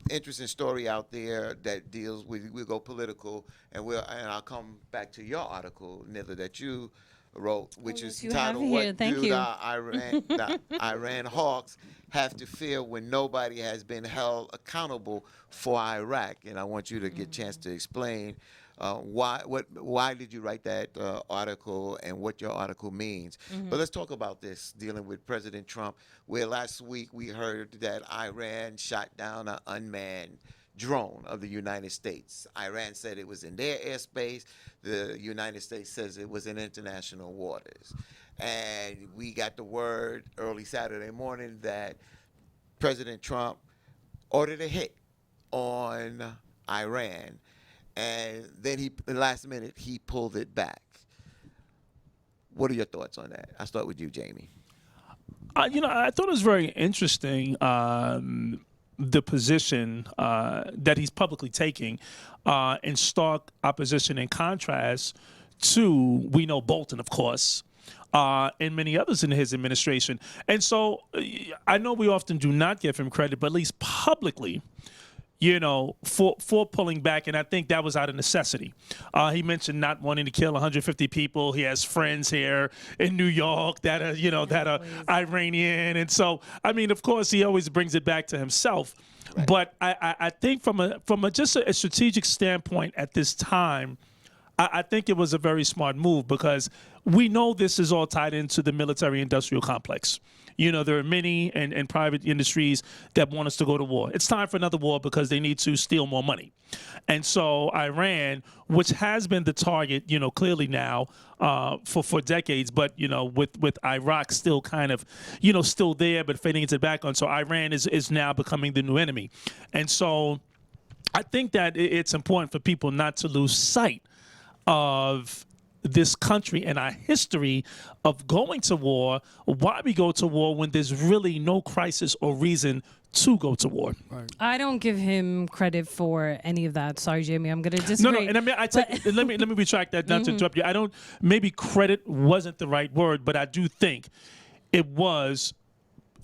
Interesting story out there that deals with, we'll go political, and I'll come back to your article, Nither, that you wrote, which yes, is you have entitled it "What here. Thank Do you. the Iran Hawks Have to Feel When Nobody Has Been Held Accountable for Iraq?" And I want you to get a chance to explain why did you write that article and what your article means. But let's talk about this dealing with President Trump, where last week we heard that Iran shot down an unmanned drone of the United States. Iran said it was in their airspace. The United States says it was in international waters. And we got the word early Saturday morning that President Trump ordered a hit on Iran. And then last minute, he pulled it back. What are your thoughts on that? I'll start with you, Jamie. I thought it was very interesting, the position that he's publicly taking in stark opposition and contrast to, we know, Bolton, of course, and many others in his administration. And so I know we often do not give him credit, but at least publicly, for pulling back, and I think that was out of necessity. He mentioned not wanting to kill 150 people. He has friends here in New York that are Iranian, and so I mean, of course, he always brings it back to himself. Right. But I think from a just a strategic standpoint at this time, I think it was a very smart move because we know this is all tied into the military-industrial complex. There are many and private industries that want us to go to war. It's time for another war because they need to steal more money. And so Iran, which has been the target, clearly now for decades, but, with Iraq still kind of, still there, but fading into the background. So Iran is now becoming the new enemy. And so I think that it's important for people not to lose sight of this country and our history of going to war, why we go to war when there's really no crisis or reason to go to war. Right. I don't give him credit for any of that. Sorry, Jamie, I'm going to disagree. No, and let me retract that, not to interrupt you. Maybe credit wasn't the right word, but I do think it was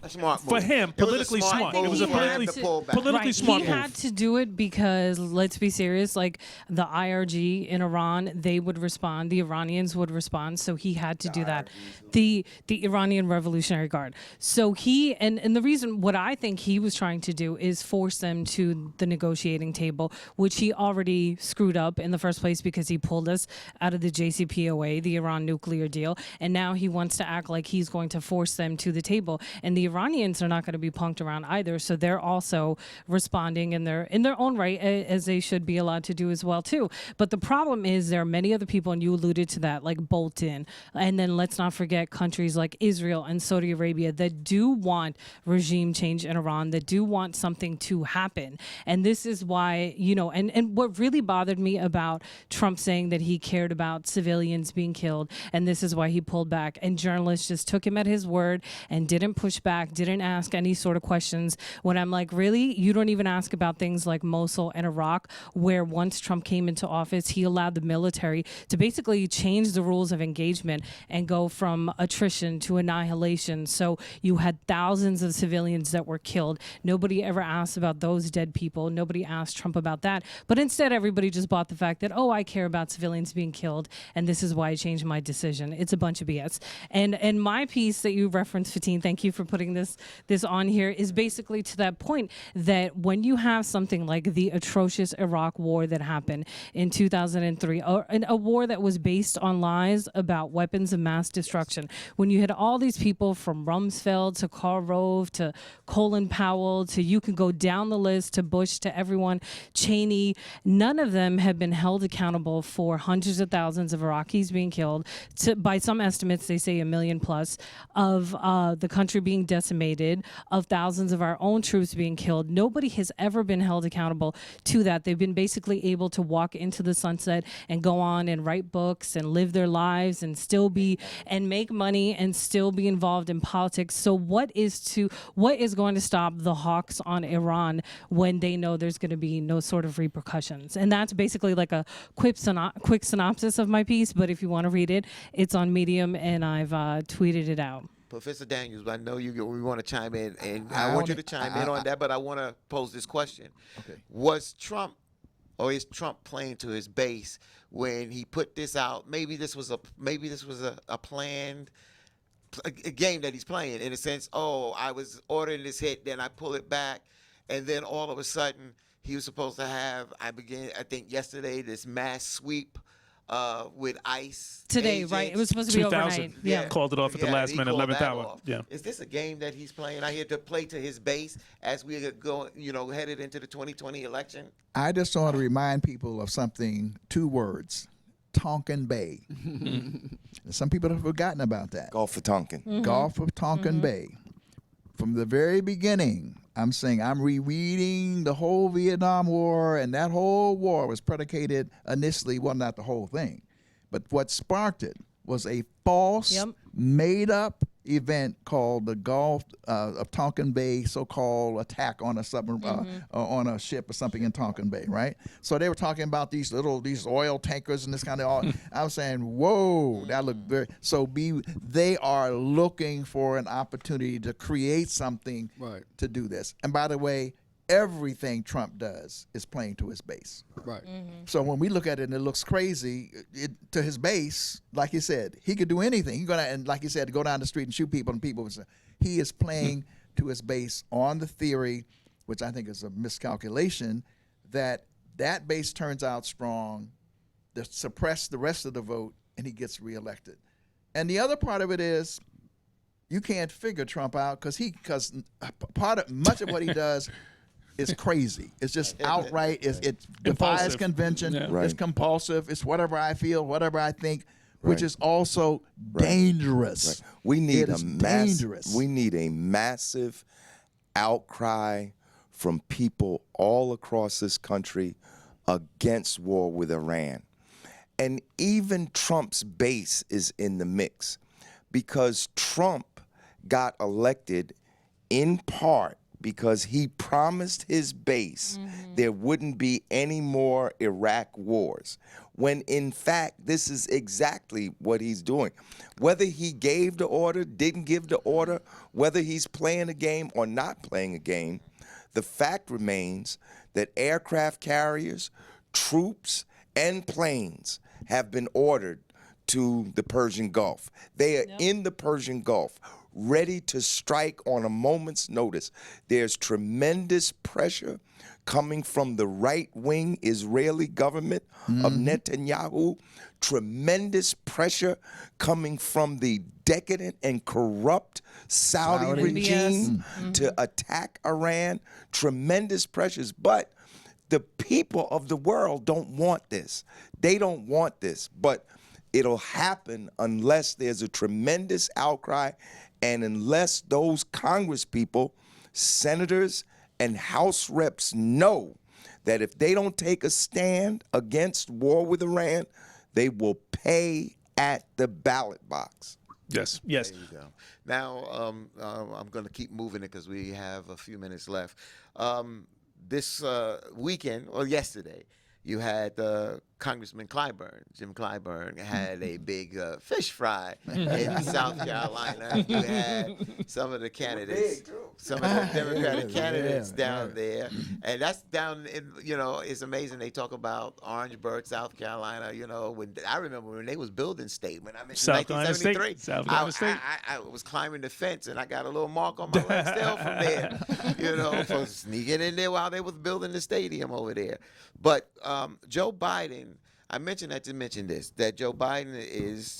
a smart move. For him, politically smart. It was a politically smart He move. had to do it because, let's be serious, like the IRG in Iran, they would respond. The Iranians would respond. So he had to do that. The Iranian Revolutionary Guard. So he, and the reason, what I think he was trying to do is force them to the negotiating table, which he already screwed up in the first place because he pulled us out of the JCPOA, the Iran nuclear deal. And now he wants to act like he's going to force them to the table. And the Iranians are not going to be punked around either, so they're also responding in their own right, as they should be allowed to do as well too. But the problem is there are many other people, and you alluded to that, like Bolton, and then let's not forget countries like Israel and Saudi Arabia that do want regime change in Iran, that do want something to happen. And this is why, and what really bothered me about Trump saying that he cared about civilians being killed, and this is why he pulled back, and journalists just took him at his word and didn't push back, didn't ask any sort of questions, when I'm like, really? You don't even ask about things like Mosul and Iraq, where once Trump came into office, he allowed the military to basically change the rules of engagement and go from attrition to annihilation. So you had thousands of civilians that were killed. Nobody ever asked about those dead people. Nobody asked Trump about that. But instead, everybody just bought the fact that, I care about civilians being killed, and this is why I changed my decision. It's a bunch of BS. And my piece that you referenced, Fatine, thank you for putting this on here, is basically to that point that when you have something like the atrocious Iraq war that happened in 2003, or a war that was based on lies about weapons of mass destruction, when you had all these people from Rumsfeld to Karl Rove to Colin Powell to, you can go down the list, to Bush, to everyone, Cheney, none of them have been held accountable for hundreds of thousands of Iraqis being killed, by some estimates they say 1 million plus, of the country being decimated, of thousands of our own troops being killed. Nobody has ever been held accountable to that. They've been basically able to walk into the sunset and go on and write books and live their lives and still be, and make money and still be involved in politics. So what is going to stop the hawks on Iran when they know there's going to be no sort of repercussions? And that's basically like a quick synopsis of my piece, but if you want to read it, it's on Medium, and I've tweeted it out. Professor Daniels, I know we want to chime in, and I want you to chime in on that, but I want to pose this question. Okay. Was Trump or is Trump playing to his base when he put this out? Maybe this was a planned a game that he's playing, in a sense. Oh, I was ordering this hit, then I pull it back, and then all of a sudden he was supposed to have, I think yesterday, this mass sweep with ICE Today, agents. right? It was supposed to be 2000. overnight. Yeah. Called it off at the last he minute, called 11th that hour. off. Yeah. Is this a game that he's playing? I hear to play to his base as we go, headed into the 2020 election. I just want to remind people of something, 2 words, Tonkin Bay. Some people have forgotten about that. Gulf of Tonkin. Gulf of Tonkin Bay. From the very beginning, I'm saying I'm rereading the whole Vietnam War, and that whole war was predicated initially, well, not the whole thing, but what sparked it was a false, made-up event called the Gulf of Tonkin Bay, so-called attack on a on a ship or something in Tonkin Bay, right? So they were talking about these oil tankers and this kind of all. I was saying, whoa, that looked very. So they are looking for an opportunity to create something to do this. And by the way, everything Trump does is playing to his base. Right. So when we look at it and it looks crazy, to his base, like you said, he could do anything. He's gonna, and like you said, go down the street and shoot people, and people would say, he is playing to his base on the theory, which I think is a miscalculation, that base turns out strong, to suppress the rest of the vote, and he gets reelected. And the other part of it is, you can't figure Trump out because much of what he does is crazy. It's just outright. It defies Impulsive. convention. Yeah. Right. It's compulsive. It's whatever I feel, whatever I think, which Right. is also dangerous. Right. We need It is dangerous. We need a massive outcry from people all across this country against war with Iran. And even Trump's base is in the mix, because Trump got elected in part because he promised his base there wouldn't be any more Iraq wars, when in fact this is exactly what he's doing. Whether he gave the order, didn't give the order, whether he's playing a game or not playing a game, the fact remains that aircraft carriers, troops, and planes have been ordered to the Persian Gulf. They are in the Persian Gulf, ready to strike on a moment's notice. There's tremendous pressure coming from the right-wing Israeli government of Netanyahu, tremendous pressure coming from the decadent and corrupt Saudi regime to attack Iran, tremendous pressures. But the people of the world don't want this. They don't want this, but it'll happen unless there's a tremendous outcry, and unless those Congress people, senators, and House reps know that if they don't take a stand against war with Iran, they will pay at the ballot box. Yes. Yes. There you go. Now, I'm going to keep moving it because we have a few minutes left. This weekend, or yesterday, you had Congressman Clyburn, Jim Clyburn, had a big fish fry in South Carolina. You had some of the candidates, some of the Democratic candidates down there. And that's down in, it's amazing. They talk about Orangeburg, South Carolina, when I remember when they was building state, when I mentioned South Carolina 1973. State. South Carolina State. I was climbing the fence and I got a little mark on my leg still from there, for sneaking in there while they was building the stadium over there. But Joe Biden, I mentioned that to mention this, that Joe Biden is,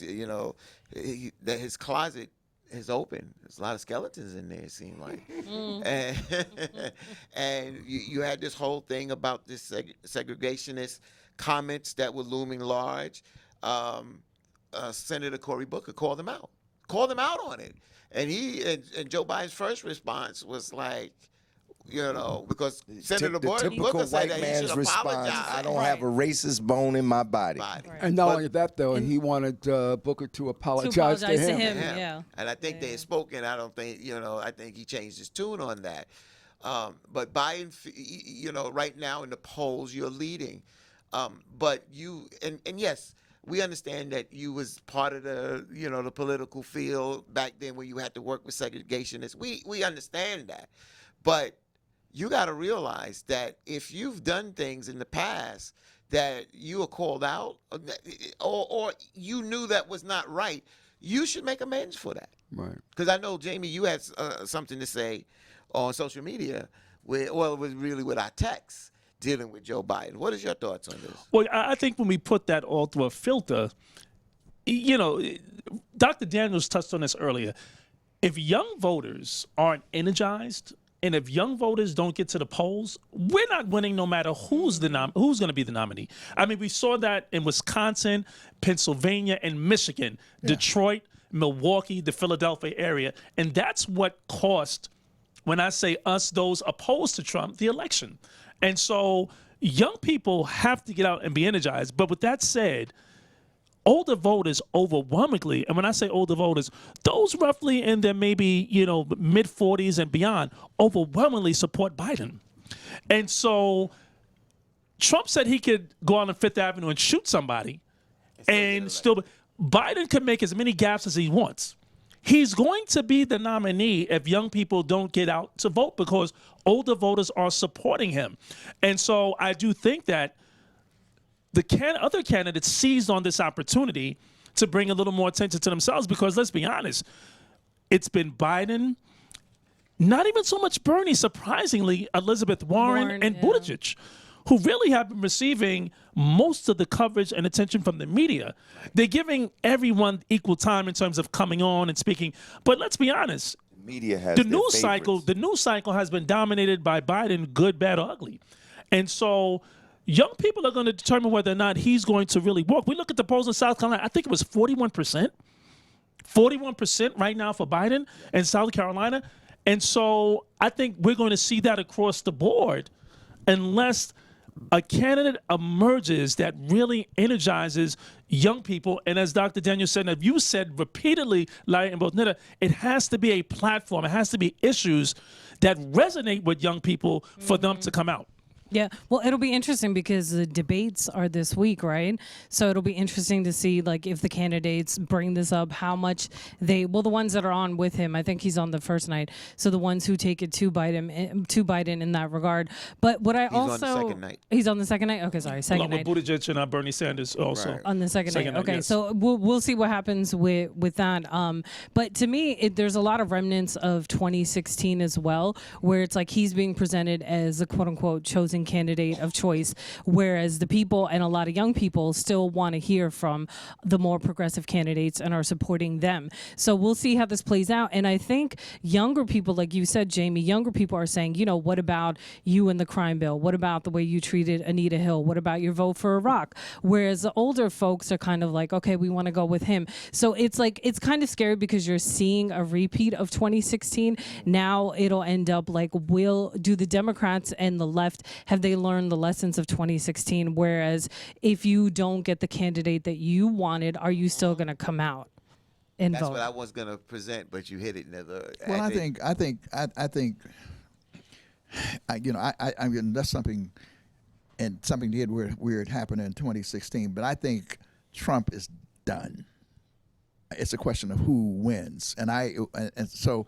that his closet is open. There's a lot of skeletons in there, it seemed like. And you had this whole thing about this segregationist comments that were looming large. Senator Cory Booker called them out on it. And and Joe Biden's first response was like, because Senator The Booker typical said white that he man's should response, apologize. I don't have a racist bone in my body. And not But- only that, though, he wanted Booker to apologize, apologize to him. him. Yeah. Yeah. And I think they had spoken. I don't think, I think he changed his tune on that. But Biden, right now in the polls, you're leading. But you, and yes, we understand that you was part of the, the political field back then when you had to work with segregationists. We understand that. But you got to realize that if you've done things in the past that you were called out, or you knew that was not right, you should make amends for that. Right. Because I know, Jamie, you had something to say on social media, it was really with our texts dealing with Joe Biden. What is your thoughts on this? Well, I think when we put that all through a filter, you know, Dr. Daniels touched on this earlier. If young voters aren't energized, and if young voters don't get to the polls, we're not winning no matter who's going to be the nominee. I mean, we saw that in Wisconsin, Pennsylvania, and Michigan, Detroit, Milwaukee, the Philadelphia area. And that's what cost, when I say us, those opposed to Trump, the election. And so young people have to get out and be energized. But with that said, older voters overwhelmingly, and when I say older voters, those roughly in their maybe, mid 40s and beyond, overwhelmingly support Biden. And so Trump said he could go on Fifth Avenue and shoot somebody and still, Biden can make as many gaffes as he wants. He's going to be the nominee if young people don't get out to vote because older voters are supporting him. And so I do think that the other candidates seized on this opportunity to bring a little more attention to themselves because, let's be honest, it's been Biden, not even so much Bernie, surprisingly, Elizabeth Warren and Buttigieg, who really have been receiving most of the coverage and attention from the media. They're giving everyone equal time in terms of coming on and speaking. But let's be honest, Media has the their news cycle. favorites. The news cycle has been dominated by Biden, good, bad, or ugly, and so young people are going to determine whether or not he's going to really work. We look at the polls in South Carolina. I think it was 41%. 41% right now for Biden in South Carolina, and so I think we're going to see that across the board, unless a candidate emerges that really energizes young people. And as Dr. Daniel said, and you said repeatedly, Larry and both Nita, it has to be a platform. It has to be issues that resonate with young people for them to come out. Yeah, well, it'll be interesting because the debates are this week, right? So it'll be interesting to see, like, if the candidates bring this up, how much the ones that are on with him, I think he's on the first night. So the ones who take it to Biden in that regard. But what I He's on the second night. He's on the second night. Okay, sorry, second Along night. with Buttigieg and Bernie Sanders also. Right. On the second night. Okay, yes. so we'll see what happens with that. But to me, there's a lot of remnants of 2016 as well, where it's like he's being presented as a quote unquote chosen candidate of choice, whereas the people and a lot of young people still want to hear from the more progressive candidates and are supporting them. So we'll see how this plays out. And I think younger people, like you said, Jamie, younger people are saying, what about you and the crime bill? What about the way you treated Anita Hill? What about your vote for Iraq? Whereas the older folks are kind of like, okay, we want to go with him. So it's like, it's kind of scary because you're seeing a repeat of 2016. Now it'll end up like, do the Democrats and the left, have they learned the lessons of 2016? Whereas if you don't get the candidate that you wanted, are you still going to come out and That's vote? what I was going to present, but you hit it. Well, I think that's something, and something did weird happen in 2016. But I think Trump is done. It's a question of who wins, and so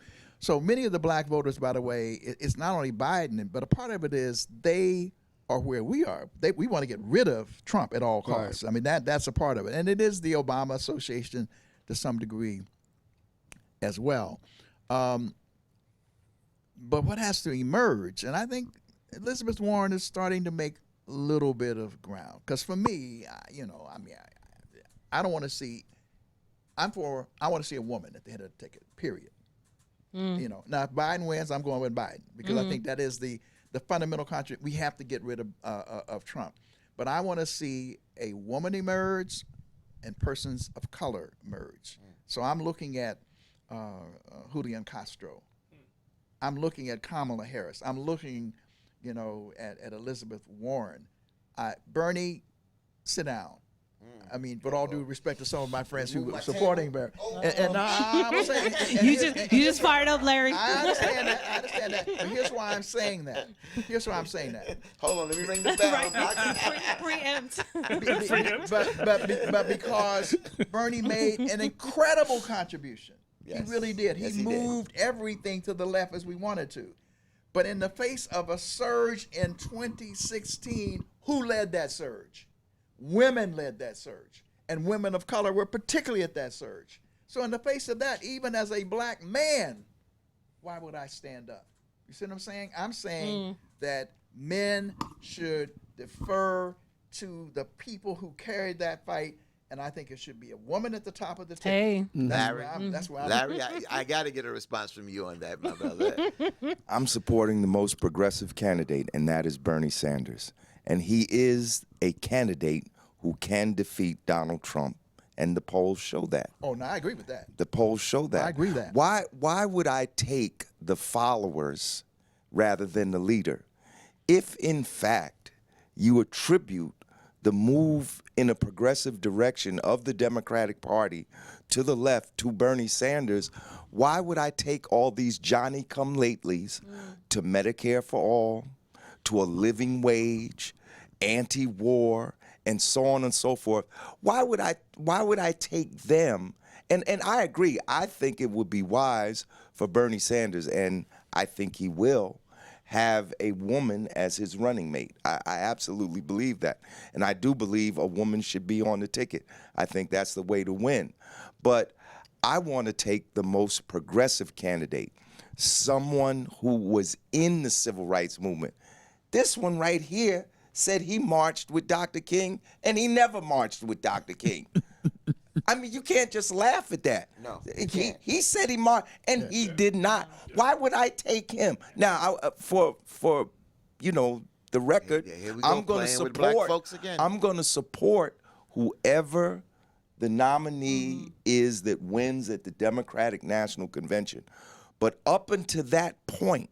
many of the black voters, by the way, it's not only Biden, but a part of it is they are where we are. We want to get rid of Trump at all costs. Right. I mean, that's a part of it, and it is the Obama Association to some degree as well. But what has to emerge, and I think Elizabeth Warren is starting to make a little bit of ground. Because for me, I don't want to see. I want to see a woman at the head of the ticket. Period. Now if Biden wins, I'm going with Biden because I think that is the fundamental contract. We have to get rid of Trump. But I want to see a woman emerge and persons of color emerge. So I'm looking at Julian Castro. I'm looking at Kamala Harris. I'm looking, at Elizabeth Warren. Bernie, sit down. I mean, with all due respect to some of my friends who are supporting Bernie. And I'm saying, you just fired up, Larry. I understand that. But here's why I'm saying that. Hold on, let me ring the bell. Preempt. But because Bernie made an incredible contribution. Yes. He really did. Yes, He moved everything to the left as we wanted to. But in the face of a surge in 2016, who led that surge? Women led that surge. And women of color were particularly at that surge. So in the face of that, even as a black man, why would I stand up? You see what I'm saying? I'm saying that men should defer to the people who carried that fight, and I think it should be a woman at the top of the ticket. Hey. Larry, That's where I'm Larry, I got to get a response from you on that, my brother. I'm supporting the most progressive candidate, and that is Bernie Sanders. And he is a candidate who can defeat Donald Trump. And the polls show that. Oh, no, I agree with that. The polls show that. I agree with that. Why would I take the followers rather than the leader? If, in fact, you attribute the move in a progressive direction of the Democratic Party to the left to Bernie Sanders, why would I take all these Johnny-come-latelys to Medicare for all, to a living wage, anti-war, and so on and so forth? Why would I take them? And I agree. I think it would be wise for Bernie Sanders, and I think he will have a woman as his running mate. I absolutely believe that. And I do believe a woman should be on the ticket. I think that's the way to win. But I want to take the most progressive candidate, someone who was in the civil rights movement. This one right here said he marched with Dr. King, and he never marched with Dr. King. I mean, you can't just laugh at that. No, you can't. He said he marched, and he did not. Why would I take him? Now, for the record, here we go, I'm going to playing with black support. folks again. I'm going to support whoever the nominee is that wins at the Democratic National Convention. But up until that point,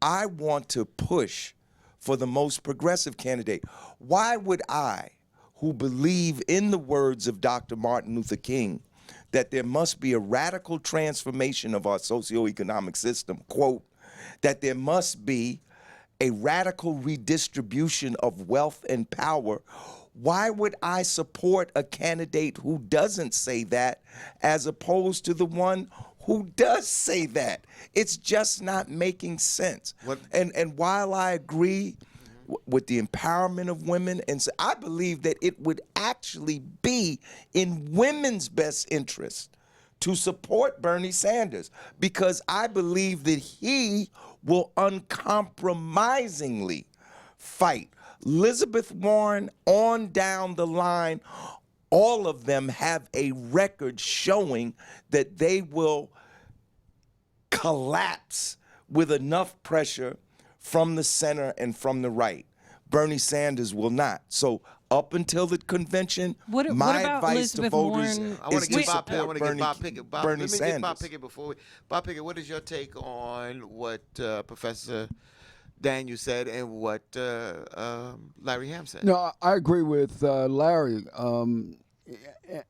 I want to push for the most progressive candidate. Why would I, who believe in the words of Dr. Martin Luther King, that there must be a radical transformation of our socioeconomic system, quote, that there must be a radical redistribution of wealth and power, why would I support a candidate who doesn't say that as opposed to the one who does say that? It's just not making sense. And while I agree with the empowerment of women, and so I believe that it would actually be in women's best interest to support Bernie Sanders, because I believe that he will uncompromisingly fight Elizabeth Warren on down the line. All of them have a record showing that they will collapse with enough pressure from the center and from the right. Bernie Sanders will not. So up until the convention, What my about advice to Elizabeth voters Warren? I want is to get to Bob. I support want to get Bob Bernie Pickett. Bob, Bernie let me get Bob Sanders. Pickett before we. Bob Pickett, what is your take on what Professor Daniel said and what Larry Ham said? No, I agree with Larry.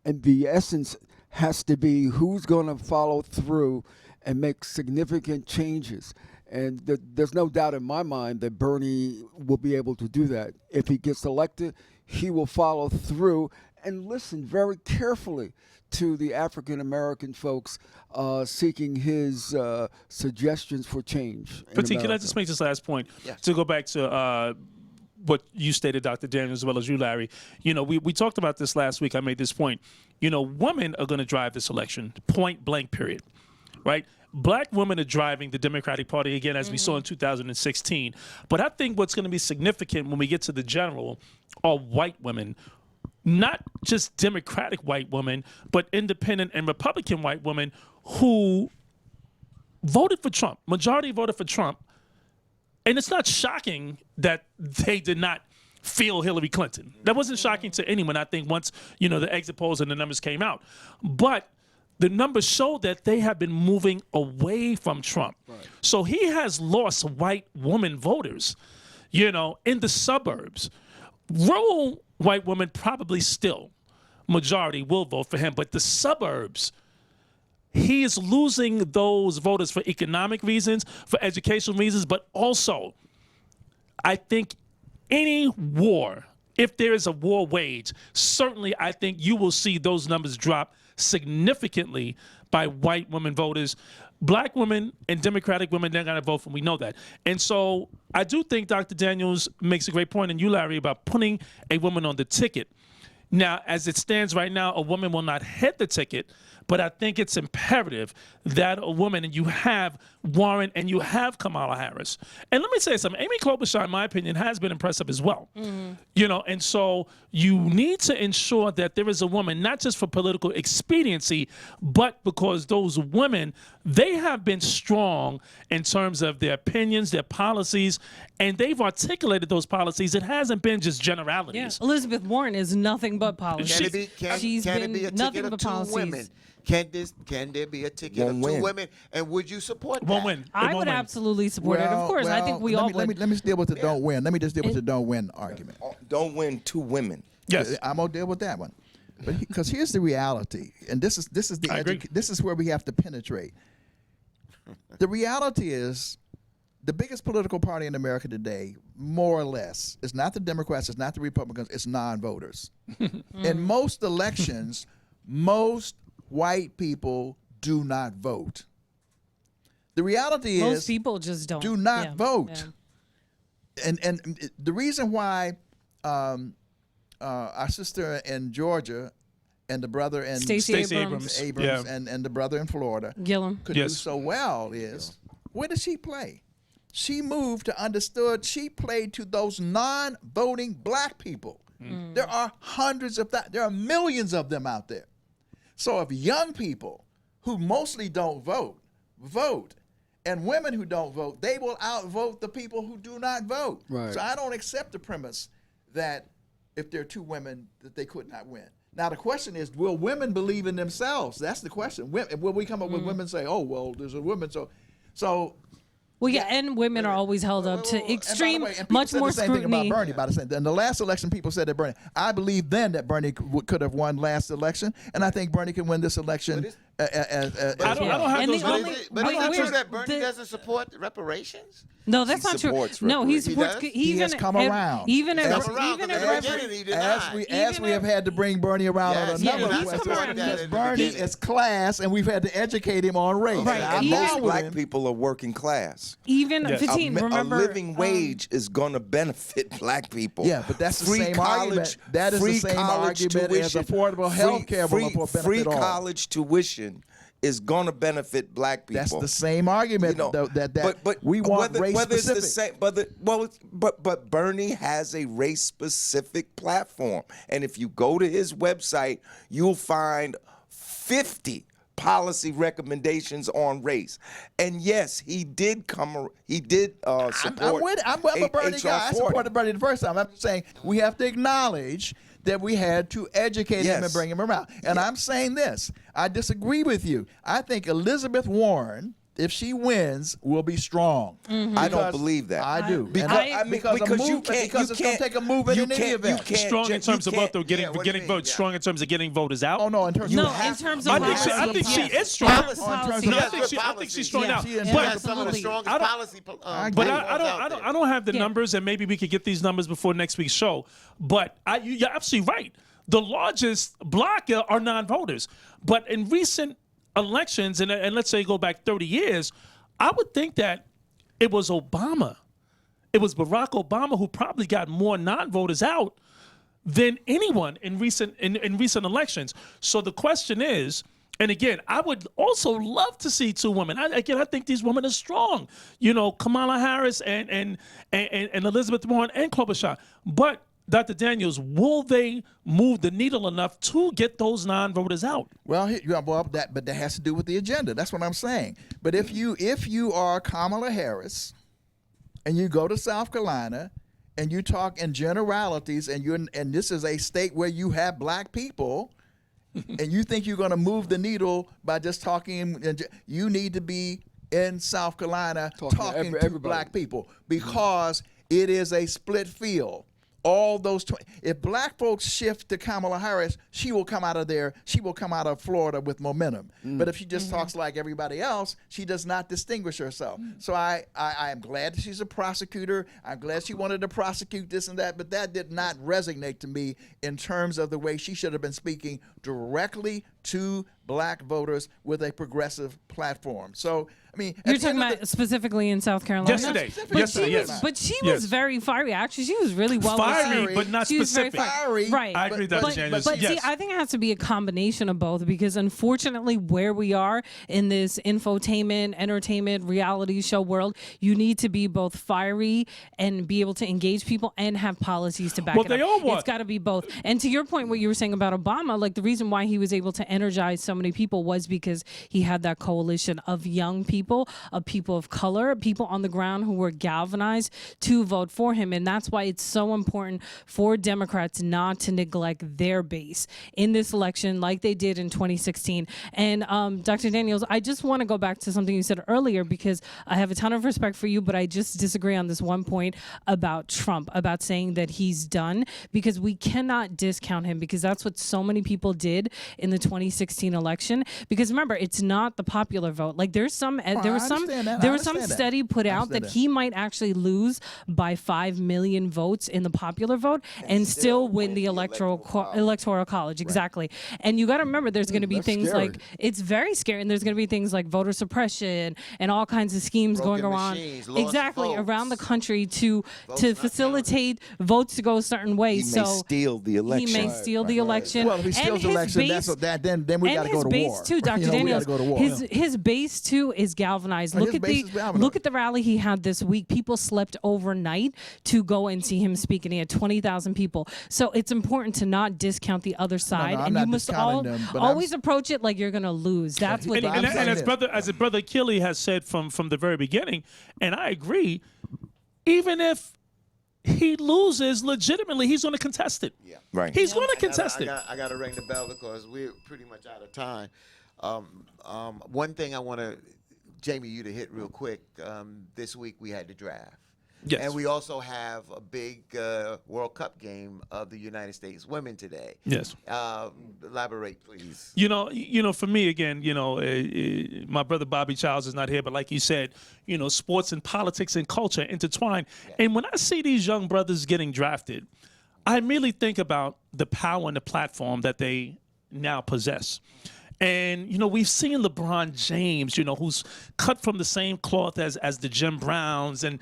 And the essence has to be who's going to follow through and make significant changes. And there's no doubt in my mind that Bernie will be able to do that. If he gets elected, he will follow through and listen very carefully to the African-American folks seeking his suggestions for change. But can I just make this last point? Yeah. To go back to what you stated, Dr. Daniel, as well as you, Larry. We talked about this last week. I made this point. Women are going to drive this election, point blank, period. Right? Black women are driving the Democratic Party again, as we saw in 2016. But I think what's going to be significant when we get to the general are white women. Not just Democratic white women, but independent and Republican white women who voted for Trump. Majority voted for Trump. And it's not shocking that they did not feel Hillary Clinton. That wasn't shocking to anyone, I think, once, the exit polls and the numbers came out. But the numbers show that they have been moving away from Trump. Right. So he has lost white woman voters, in the suburbs. Rural white women probably still, majority will vote for him, but the suburbs, he is losing those voters for economic reasons, for educational reasons, but also, I think any war, if there is a war waged, certainly I think you will see those numbers drop significantly by white women voters. black women and Democratic women, they're going to vote for him. We know that. And so I do think Dr. Daniels makes a great point, and you, Larry, about putting a woman on the ticket. Now, as it stands right now, a woman will not head the ticket, but I think it's imperative that a woman, and you have Warren and you have Kamala Harris. And let me say something. Amy Klobuchar, in my opinion, has been impressive as well. You know, and so you need to ensure that there is a woman, not just for political expediency, but because those women, they have been strong in terms of their opinions, their policies, and they've articulated those policies. It hasn't been just generalities. Yeah. Elizabeth Warren is nothing but policy. She's can been it be a nothing ticket but of two policies. women? Can there be a ticket Won't of two win. women? And would you support that? Won't win. It I won't would win. absolutely support it. Of course, I think we all would. Let me deal with the don't win. Let me just deal with the don't win argument. Don't win two women. Yes. I'm gonna deal with that one. But because here's the reality, and this is I agree. this is where we have to penetrate. The reality is, the biggest political party in America today, more or less, is not the Democrats, it's not the Republicans, it's non-voters. In most elections, most white people do not vote. The reality Most is, people just don't. do not Yeah, vote. yeah. And the reason why our sister in Georgia and the brother in Stacey Stacey Abrams. Abrams Yeah. and the brother in Florida Gillum. could do Yes. so well is, where does she play? She moved to understood. She played to those non-voting black people. There are hundreds of that. There are millions of them out there. So if young people who mostly don't vote, and women who don't vote, they will outvote the people who do not vote. Right. So I don't accept the premise that if there are two women, that they could not win. Now the question is, will women believe in themselves? That's the question. Will we come up with women say, oh, well, there's a woman, so Well, yeah, and women are always held up to extreme, and by the way, and people much said more the same thing scrutiny. about Bernie. By the same, in the last election, people said that Bernie. I believe then that Bernie could have won last election, and I think Bernie can win this election. I don't have And those the numbers. only- But wait, is it wait, true that Bernie the- doesn't support reparations? No, that's He not true. supports No, he reparations. supports. He does? He has come around. Even He if has come around, even because if at the beginning he denied. As we have had to bring Bernie around Yes, on a yeah, number and I of questions, supported that because at the Bernie beginning. is class, and we've had to educate him on race. Right. Now, I'm Even- down Most with black him. people are working class. even Yes. 15. A Remember, living wage is going to benefit black people. Yeah, but that's the Free same college, argument. That is free the same college argument as tuition, affordable health care will benefit free all. college tuition is going to benefit black people. That's the same argument that we want race whether specific. it's the same, but Bernie has a race specific platform, and if you go to his website, you'll find 50 policy recommendations on race. And yes, he did support. I'm a Bernie guy. I supported Bernie the first time. I'm just saying we have to acknowledge that we had to educate him and Yes. bring him around. And I'm saying this. I disagree with you. I think Elizabeth Warren, if she wins, will be strong. I don't believe that. I do. Because, And because a you movement, can't. because you it's going can't to take a movement in any event. Strong in terms of what they're getting what do you getting mean? votes. Yeah. Strong in terms of getting voters out. Oh, no, in terms No, of in terms of I think she policy, is yes. strong. Policy. No, Yes, I think good she's strong policy. out. She is. She But has some of the Absolutely. strongest I don't- policy. But But platforms I out there. don't have the Yeah. numbers, and maybe we could get these numbers before next week's show. But you're absolutely right. The largest block are non-voters. But in recent elections, and let's say go back 30 years, I would think that it was Obama. It was Barack Obama who probably got more non-voters out than anyone in recent elections. So the question is, and again, I would also love to see two women. I think these women are strong. You know, Kamala Harris and Elizabeth Warren and Klobuchar. But Dr. Daniels, will they move the needle enough to get those non-voters out? Well, but that has to do with the agenda. That's what I'm saying. But if you are Kamala Harris, and you go to South Carolina, and you talk in generalities, and this is a state where you have black people, and you think you're going to move the needle by just talking, you need to be in South Carolina talking to everybody. black people, because it is a split field. All those, if black folks shift to Kamala Harris, she will come out of there. She will come out of Florida with momentum. But if she just talks like everybody else, she does not distinguish herself. So I am glad that she's a prosecutor. I'm glad she wanted to prosecute this and that. But that did not resonate to me in terms of the way she should have been speaking directly to black voters with a progressive platform. So, I mean, You're talking about specifically in South Carolina? Yesterday. But Yesterday, she yes. was, but she Yes. was very fiery. Actually, she was really well Fiery, received. but not She was very specific. Fiery, Right. I agree, Dr. Daniels. But Yes. see, I think it has to be a combination of both, because unfortunately, where we are in this infotainment, entertainment, reality show world, you need to be both fiery and be able to engage people and have policies to back Well, it they up. all want. It's got to be both. And to your point, what you were saying about Obama, like the reason why he was able to energize so many people was because he had that coalition of young people, of people of color, people on the ground who were galvanized to vote for him. And that's why it's so important for Democrats not to neglect their base in this election like they did in 2016. And Dr. Daniels, I just want to go back to something you said earlier, because I have a ton of respect for you, but I just disagree on this one point about Trump, about saying that he's done, because we cannot discount him, because that's what so many people did in the 2016 election. Because remember, it's not the popular vote. Like there's some, there was some, understand that. I there was some understand that. study put I out that understand that. he might actually lose by 5 million votes in the popular vote and still win the electoral college. Exactly. And you got to remember, there's going to be that's things scary. like, it's very scary, and there's going to be things like voter suppression and all kinds of schemes Broken going around machines, lost exactly votes. around the country to Votes not facilitate votes to go a certain way. He so may steal the election. he may steal the election. Well, if he And steals the his election, base- then we and got to his go to base war. too, Dr. You know, Daniels. we got to go to war. His base too is galvanized. Look his at base the is galvanized. look at the rally he had this week. People slept overnight to go and see him speak, and he had 20,000 people. So it's important to not discount the other side, I'm and not you must discounting them, but always approach it like you're going to lose. That's what. And, I'm and, saying and this. as brother Kelly has said from the very beginning, and I agree, even if he loses legitimately, he's going to contest it. Yeah. Right. He's going to contest it. I got to ring the bell because we're pretty much out of time. One thing I want to, Jamie, you to hit real quick. This week we had the draft. Yes. And we also have a big World Cup game of the United States women today. Yes. Elaborate, please. You know, for me again, my brother Bobby Childs is not here, but like you said, sports and politics and culture intertwine. Yeah. And when I see these young brothers getting drafted, I immediately think about the power and the platform that they now possess. And, we've seen LeBron James, who's cut from the same cloth as the Jim Browns and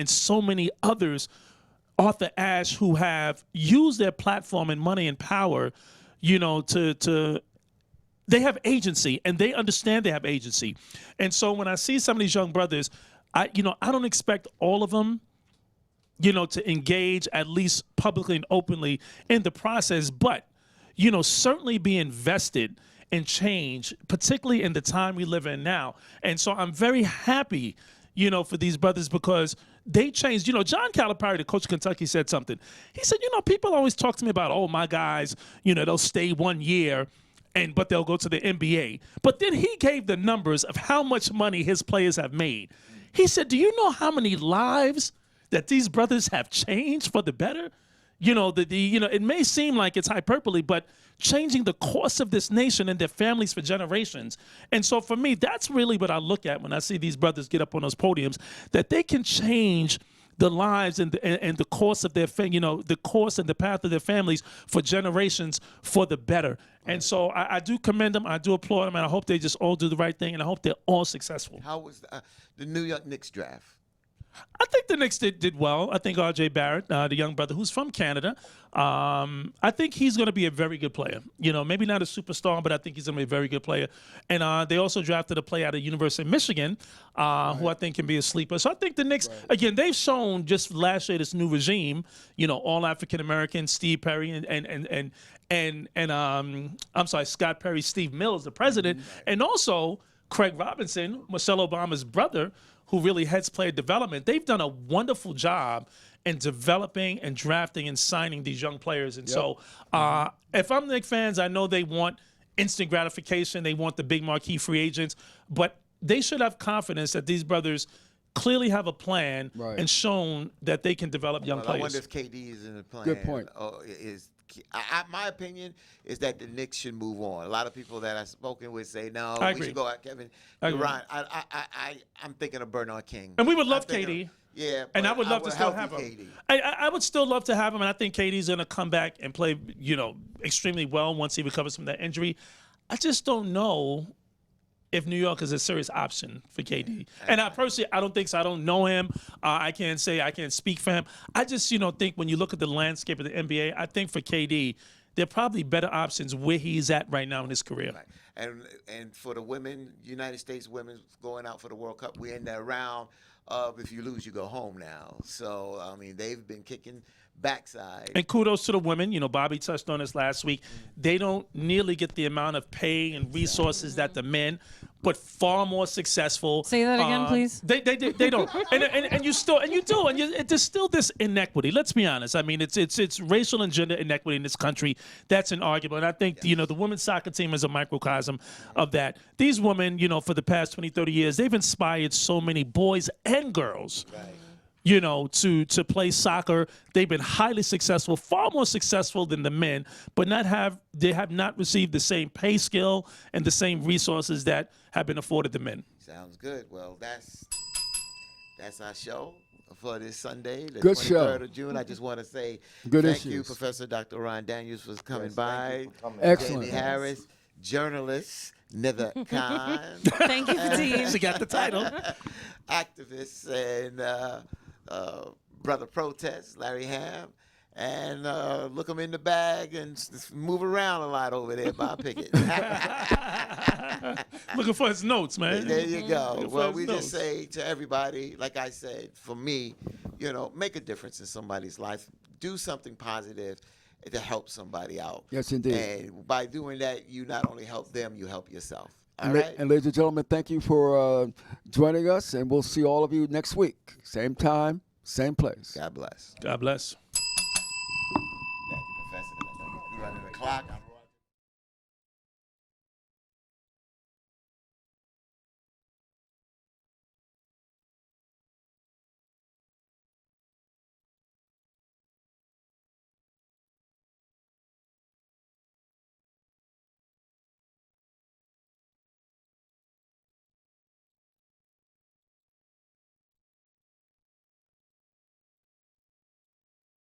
so many others, Arthur Ashe, who have used their platform and money and power, to they have agency and they understand they have agency. And so when I see some of these young brothers, I don't expect all of them, to engage at least publicly and openly in the process, but certainly be invested in change, particularly in the time we live in now. And so I'm very happy, for these brothers because they changed. John Calipari, the coach of Kentucky, said something. He said, people always talk to me about, oh, my guys, they'll stay 1 year, but they'll go to the NBA. But then he gave the numbers of how much money his players have made. He said, do you know how many lives that these brothers have changed for the better? It may seem like it's hyperbole, but changing the course of this nation and their families for generations. And so for me, that's really what I look at when I see these brothers get up on those podiums, that they can change the lives and the course of their the course and the path of their families for generations for the better. And so I do commend them. I do applaud them. And I hope they just all do the right thing. And I hope they're all successful. How was the New York Knicks draft? I think the Knicks did well. I think R.J. Barrett, the young brother who's from Canada, I think he's going to be a very good player. Maybe not a superstar, but I think he's going to be a very good player. And they also drafted a player out of University of Michigan, who I think can be a sleeper. So I think the Knicks, again, they've shown just last year this new regime, all African American, Steve Perry and Scott Perry, Steve Mills, the president, and also Craig Robinson, Michelle Obama's brother, who really heads player development. They've done a wonderful job in developing and drafting and signing these young players. And so if I'm Knicks fans, I know they want instant gratification. They want the big marquee free agents. But they should have confidence that these brothers clearly have a plan and shown that they can develop young players. I wonder if KD is in the plan. Good point. My opinion is that the Knicks should move on. A lot of people that I've spoken with say, no, I we agree. should go out Kevin I agree. Durant. I'm thinking of Bernard King. And we would love I'm thinking KD. Yeah, And I but would love to still healthy have him. KD. I would still love to have him, and I think KD's going to come back and play, extremely well once he recovers from that injury. I just don't know if New York is a serious option for KD. And I personally, I don't think so. I don't know him. I can't speak for him. I just, think when you look at the landscape of the NBA, I think for KD, there are probably better options where he's at right now in his career. Right. And for the women, United States women going out for the World Cup, we're in that round of if you lose, you go home now. So, I mean, they've been kicking backside. And kudos to the women. Bobby touched on this last week. They don't nearly get the amount of pay and resources that the men, but far more successful. Say that again, please. They don't. And you do. There's still this inequity. Let's be honest. I mean, it's racial and gender inequity in this country. That's inarguable. And I think, the women's soccer team is a microcosm of that. These women, for the past 20, 30 years, they've inspired so many boys and girls. Right. To play soccer. They've been highly successful, far more successful than the men, but they have not received the same pay scale and the same resources that have been afforded the men. Sounds good. Well, that's our show for this Sunday, the Good 23rd show. of June. I just want to say Good thank you, issues. Professor Dr. Ron Daniels, for coming Yes, by. thank you for coming. Excellent. Jamie Harris, journalist, Nither Khan, Thank you, Fatine. She got the title. activist, and brother protest, Larry Ham. And look him in the bag and move around a lot over there, Bob Pickett. Looking for his notes, man. There you go. Looking for Well, his we notes. just say to everybody, like I said, for me, make a difference in somebody's life. Do something positive to help somebody out. Yes, indeed. And by doing that, you not only help them, you help yourself. All And, right? and ladies and gentlemen, thank you for joining us, and we'll see all of you next week. Same time, same place. God bless. God bless. Thank you, Professor. You're running the clock.